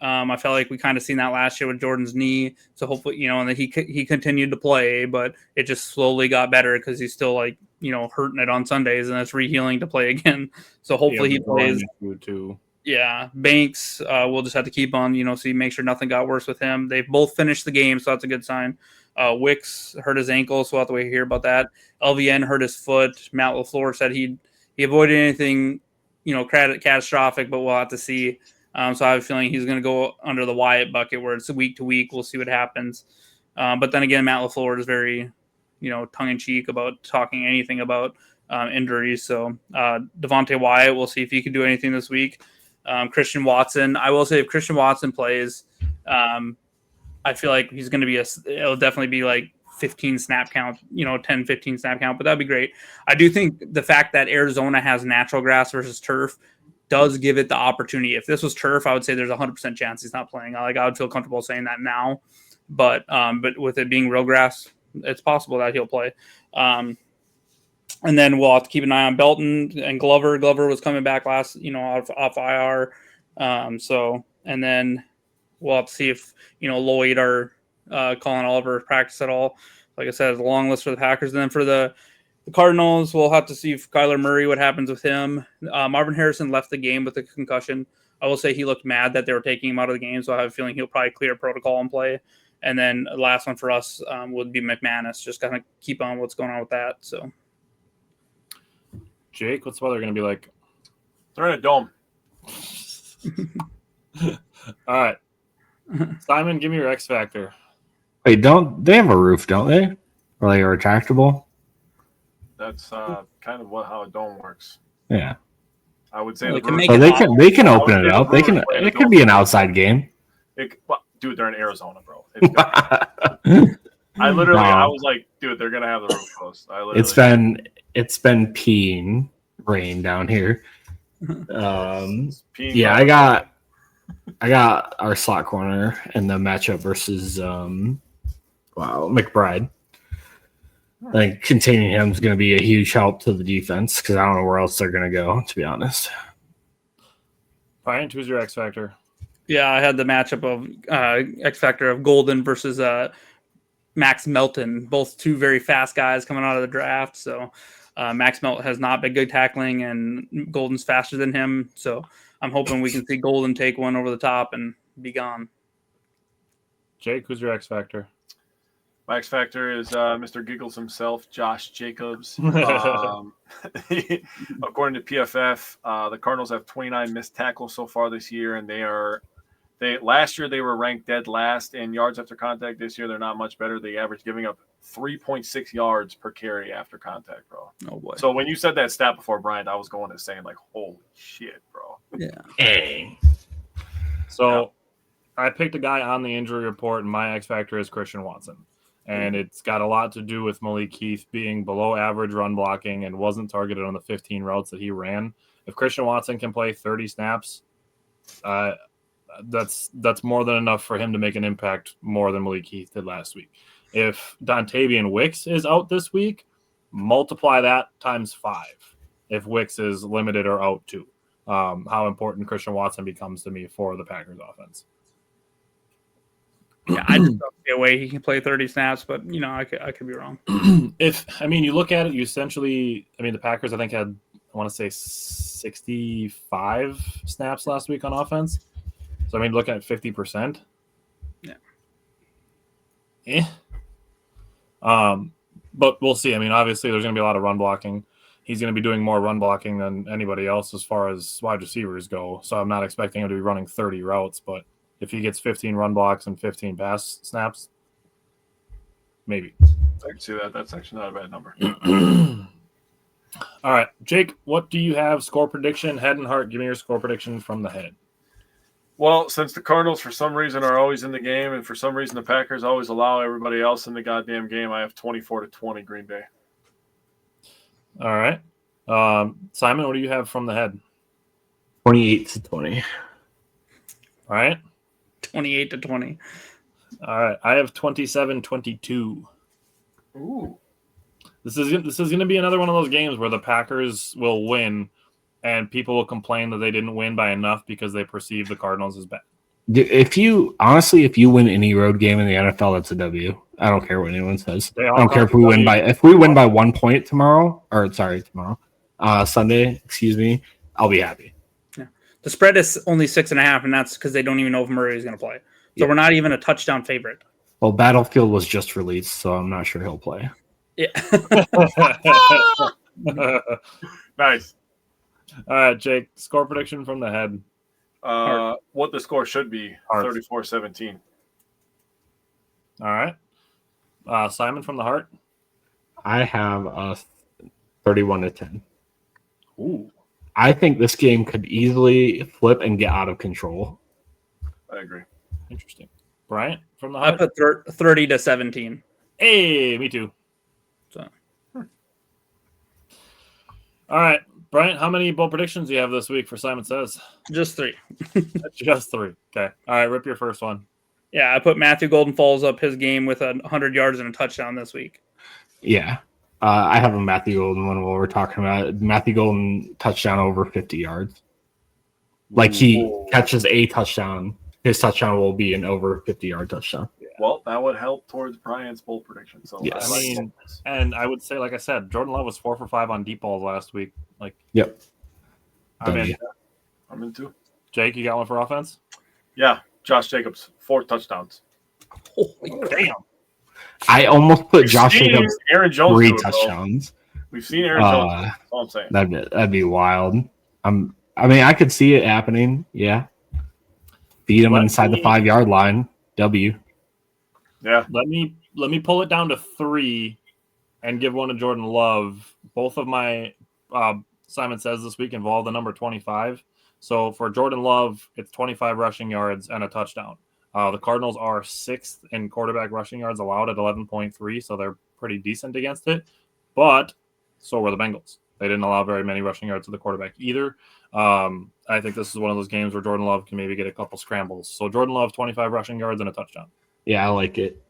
I felt like we kind of seen that last year with Jordan's knee. So hopefully, and that he continued to play, but it just slowly got better because he's still like, hurting it on Sundays and it's re-healing to play again. So hopefully he plays too. Yeah, Banks, we'll just have to keep on, see, make sure nothing got worse with him. They've both finished the game, so that's a good sign. Wicks hurt his ankle, so we'll have to wait to hear about that. LVN hurt his foot. Matt LaFleur said he avoided anything catastrophic, but we'll have to see. So I have a feeling he's going to go under the Wyatt bucket where it's week to week. We'll see what happens. But then again, Matt LaFleur is very, tongue in cheek about talking anything about injuries. So Devontae Wyatt, we'll see if he can do anything this week. Christian Watson, I will say if Christian Watson plays, I feel like he's going to be it'll definitely be like 15 snap count, 10, 15 snap count, but that'd be great. I do think the fact that Arizona has natural grass versus turf does give it the opportunity. If this was turf, I would say there's 100% chance he's not playing. I would feel comfortable saying that now, but with it being real grass, it's possible that he'll play. And then we'll have to keep an eye on Belton and Glover. Glover was coming back last, off IR. And then we'll have to see if, Lloyd or Colin Oliver practice at all. Like I said, it's a long list for the Packers. And then for the Cardinals, we'll have to see if Kyler Murray, what happens with him. Marvin Harrison left the game with a concussion. I will say he looked mad that they were taking him out of the game, so I have a feeling he'll probably clear protocol and play. And then the last one for us would be McManus. Just kind of keep on what's going on with that. So, Jake, what's the weather going to be like? They're in a dome. All right. Simon, give me your X Factor. Wait, don't they have a roof, don't they? Or like a retractable? That's kind of how a dome works. Yeah. I would say Well, they can open it up. It could be an outside game. Dude, they're in Arizona, bro. I was like, dude, they're gonna have the roof closed. It's been peeing rain down here. I got our slot corner in the matchup versus McBride. I think containing him is going to be a huge help to the defense because I don't know where else they're going to go, to be honest. Brian, who's your X Factor? Yeah, I had the matchup of X Factor of Golden versus Max Melton, both two very fast guys coming out of the draft. So Max Melton has not been good tackling, and Golden's faster than him. So I'm hoping we can see Golden take one over the top and be gone. Jake, who's your X Factor? My X Factor is Mr. Giggles himself, Josh Jacobs. According to PFF, the Cardinals have 29 missed tackles so far this year, and last year they were ranked dead last in yards after contact. This year they're not much better. They average giving up 3.6 yards per carry after contact, bro. Oh boy. So when you said that stat before, Brian, I was going to saying like, holy shit, bro. Yeah. Hey. So I picked a guy on the injury report, and my X Factor is Christian Watson. And it's got a lot to do with Malik Heath being below average run blocking and wasn't targeted on the 15 routes that he ran. If Christian Watson can play 30 snaps, that's more than enough for him to make an impact more than Malik Heath did last week. If Dontavian Wicks is out this week, multiply that times 5 if Wicks is limited or out too. How important Christian Watson becomes to me for the Packers offense. Yeah, I just don't see a way he can play 30 snaps, but I could be wrong. You look at it, the Packers I think had, I want to say 65 snaps last week on offense. So looking at 50%. Yeah. But we'll see. Obviously there's going to be a lot of run blocking. He's going to be doing more run blocking than anybody else as far as wide receivers go. So I'm not expecting him to be running 30 routes, but if he gets 15 run blocks and 15 pass snaps, maybe. I can see that. That's actually not a bad number. All right, Jake, what do you have? Score prediction, head and heart. Give me your score prediction from the head. Well, since the Cardinals for some reason are always in the game, and for some reason the Packers always allow everybody else in the goddamn game, I have 24-20 Green Bay. All right. Simon, what do you have from the head? 28-20. All right. 28-20. All right. I have 27-22. Ooh. This is going to be another one of those games where the Packers will win and people will complain that they didn't win by enough because they perceive the Cardinals as bad. If you win any road game in the NFL, that's a W. I don't care what anyone says. I don't care if we win by 1 point tomorrow, Sunday, I'll be happy. Yeah. The spread is only 6.5, and that's because they don't even know if Murray is going to play. So we're not even a touchdown favorite. Well, Battlefield was just released, so I'm not sure he'll play. Yeah. Nice. All right, Jake, score prediction from the head. What the score should be, Heart. 34-17. All right. Simon from the heart. I have a 31-10. Ooh. I think this game could easily flip and get out of control. I agree. Interesting. Bryant from the I heart. put 30-17. Hey, me too. So All right, Bryant, how many bold predictions do you have this week for Simon Says? just 3. Just 3. Okay. All right, rip your first one. Yeah, I put Matthew Golden follows up his game with 100 yards and a touchdown this week. Yeah. I have a Matthew Golden one while we're talking about it. Matthew Golden touchdown over 50 yards. Like he catches a touchdown. His touchdown will be an over 50-yard touchdown. Well, that would help towards Brian's bold prediction. So Yes. I mean, and I would say, like I said, Jordan Love was 4 for 5 on deep balls last week. Like, Yep. I'm in. I'm in too. Jake, you got one for offense? Yeah, Josh Jacobs, 4 touchdowns. Holy Damn. I almost put Josh seen Jacobs Aaron Jones 3 do it, bro. touchdowns. We've seen Aaron Jones. That's all I'm saying. That'd be wild. I mean, I could see it happening. Yeah. Beat him inside the 5-yard line. W. Yeah. Let me pull it down to 3 and give one to Jordan Love. Both of my Simon Says this week involve the number 25. So for Jordan Love, it's 25 rushing yards and a touchdown. The Cardinals are 6th in quarterback rushing yards allowed at 11.3, so they're pretty decent against it. But so were the Bengals. They didn't allow very many rushing yards to the quarterback either. I think this is one of those games where Jordan Love can maybe get a couple scrambles. So Jordan Love, 25 rushing yards and a touchdown. Yeah, I like it.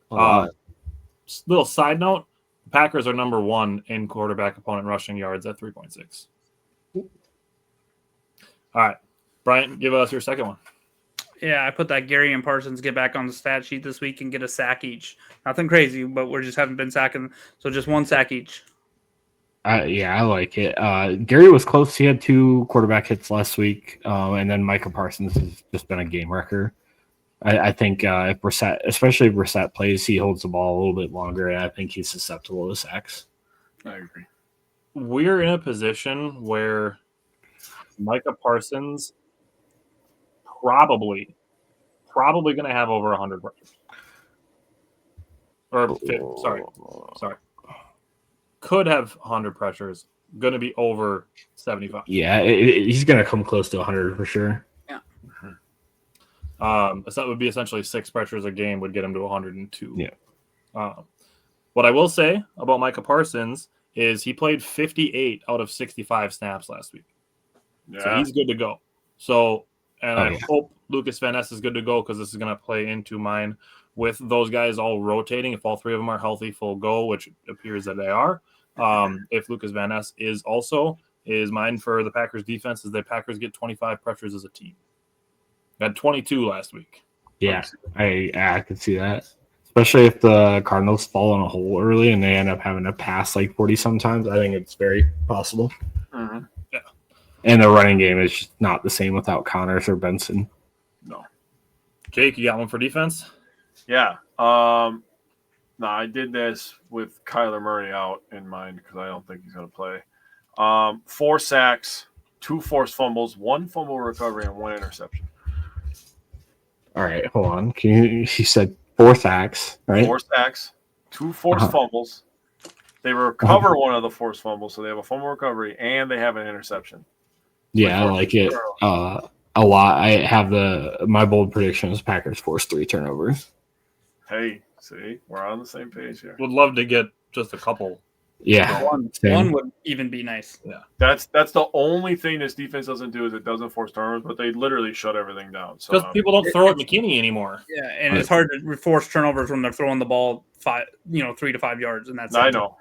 Little side note, the Packers are number 1 in quarterback opponent rushing yards at 3.6. All right. Bryant, give us your second one. Yeah, I put that Gary and Parsons get back on the stat sheet this week and get a sack each. Nothing crazy, but we just haven't been sacking. So just 1 sack each. Yeah, I like it. Gary was close. He had 2 quarterback hits last week. And then Micah Parsons has just been a game wrecker. I think if Brissett, especially if Brissett plays, he holds the ball a little bit longer, and I think he's susceptible to sacks. I agree. We're in a position where Micah Parsons probably going to have over 100 pressures. Or 50, sorry. Could have 100 pressures. Going to be over 75. Yeah, he's going to come close to 100 for sure. So that would be essentially 6 pressures a game would get him to 102. Yeah. What I will say about Micah Parsons is he played 58 out of 65 snaps last week. Yeah. So he's good to go. So, and I hope Lucas Van Ness is good to go because this is going to play into mine with those guys all rotating. If all 3 of them are healthy, full go, which it appears that they are. If Lucas Van Ness is mine for the Packers defense is the Packers get 25 pressures as a team. Had 22 last week. Yeah, I could see that. Especially if the Cardinals fall in a hole early and they end up having to pass like 40 sometimes. I think it's very possible. Mm-hmm. Yeah. And the running game is just not the same without Connors or Benson. No. Jake, you got one for defense? Yeah. No, I did this with Kyler Murray out in mind because I don't think he's going to play. 4 sacks, 2 forced fumbles, 1 fumble recovery, and 1 interception. All right, hold on. You said 4 sacks, right? 4 sacks, 2 forced fumbles. They recover one of the forced fumbles, so they have a fumble recovery, and they have an interception. Yeah, I like it a lot. I have my bold prediction is Packers force 3 turnovers. Hey, see, we're on the same page here. Would love to get just a couple. Yeah, one would even be nice. Yeah, that's the only thing this defense doesn't do is it doesn't force turnovers, but they literally shut everything down. So because people don't throw at McKinney anymore. Yeah, and it's hard to force turnovers when they're throwing the ball 3 to 5 yards, and that's. I know.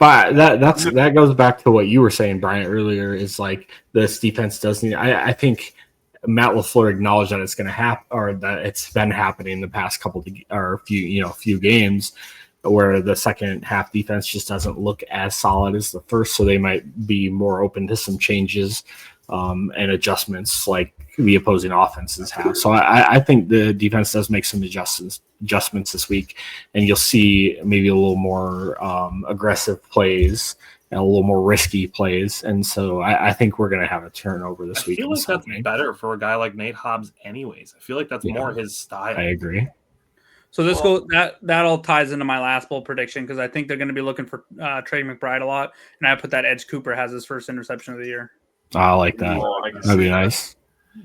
But that goes back to what you were saying, Brian, earlier. Is like this defense does need. I think Matt LaFleur acknowledged that it's going to happen, or that it's been happening the past few games, where the second half defense just doesn't look as solid as the first, so they might be more open to some changes and adjustments like the opposing offenses have. So I think the defense does make some adjustments this week, and you'll see maybe a little more aggressive plays and a little more risky plays. And so I think we're going to have a turnover this week. I feel like that's better for a guy like Nate Hobbs anyways. I feel like that's more his style. I agree. So that all ties into my last bold prediction because I think they're going to be looking for Trey McBride a lot, and I put that Edge Cooper has his first interception of the year. I like that. That'd be nice.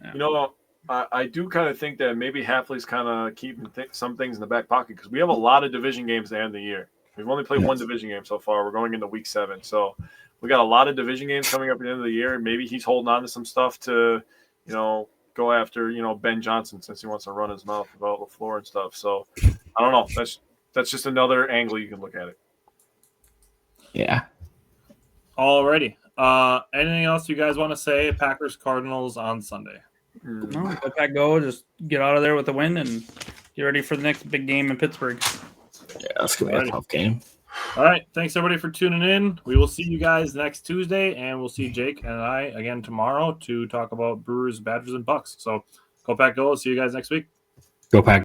Yeah. You know, I do kind of think that maybe Hafley's kind of keeping some things in the back pocket because we have a lot of division games at the end of the year. We've only played one division game so far. We're going into week 7, so we got a lot of division games coming up at the end of the year. Maybe he's holding on to some stuff to, go after, Ben Johnson since he wants to run his mouth about LaFleur and stuff. So I don't know. That's just another angle you can look at it. Yeah. Alrighty. Anything else you guys want to say? Packers Cardinals on Sunday. No, let that go. Just get out of there with a win and get ready for the next big game in Pittsburgh. Yeah, that's gonna be a tough game. All right. Thanks everybody for tuning in. We will see you guys next Tuesday, and we'll see Jake and I again tomorrow to talk about Brewers, Badgers, and Bucks. So go Pack, go. See you guys next week. Go Pack.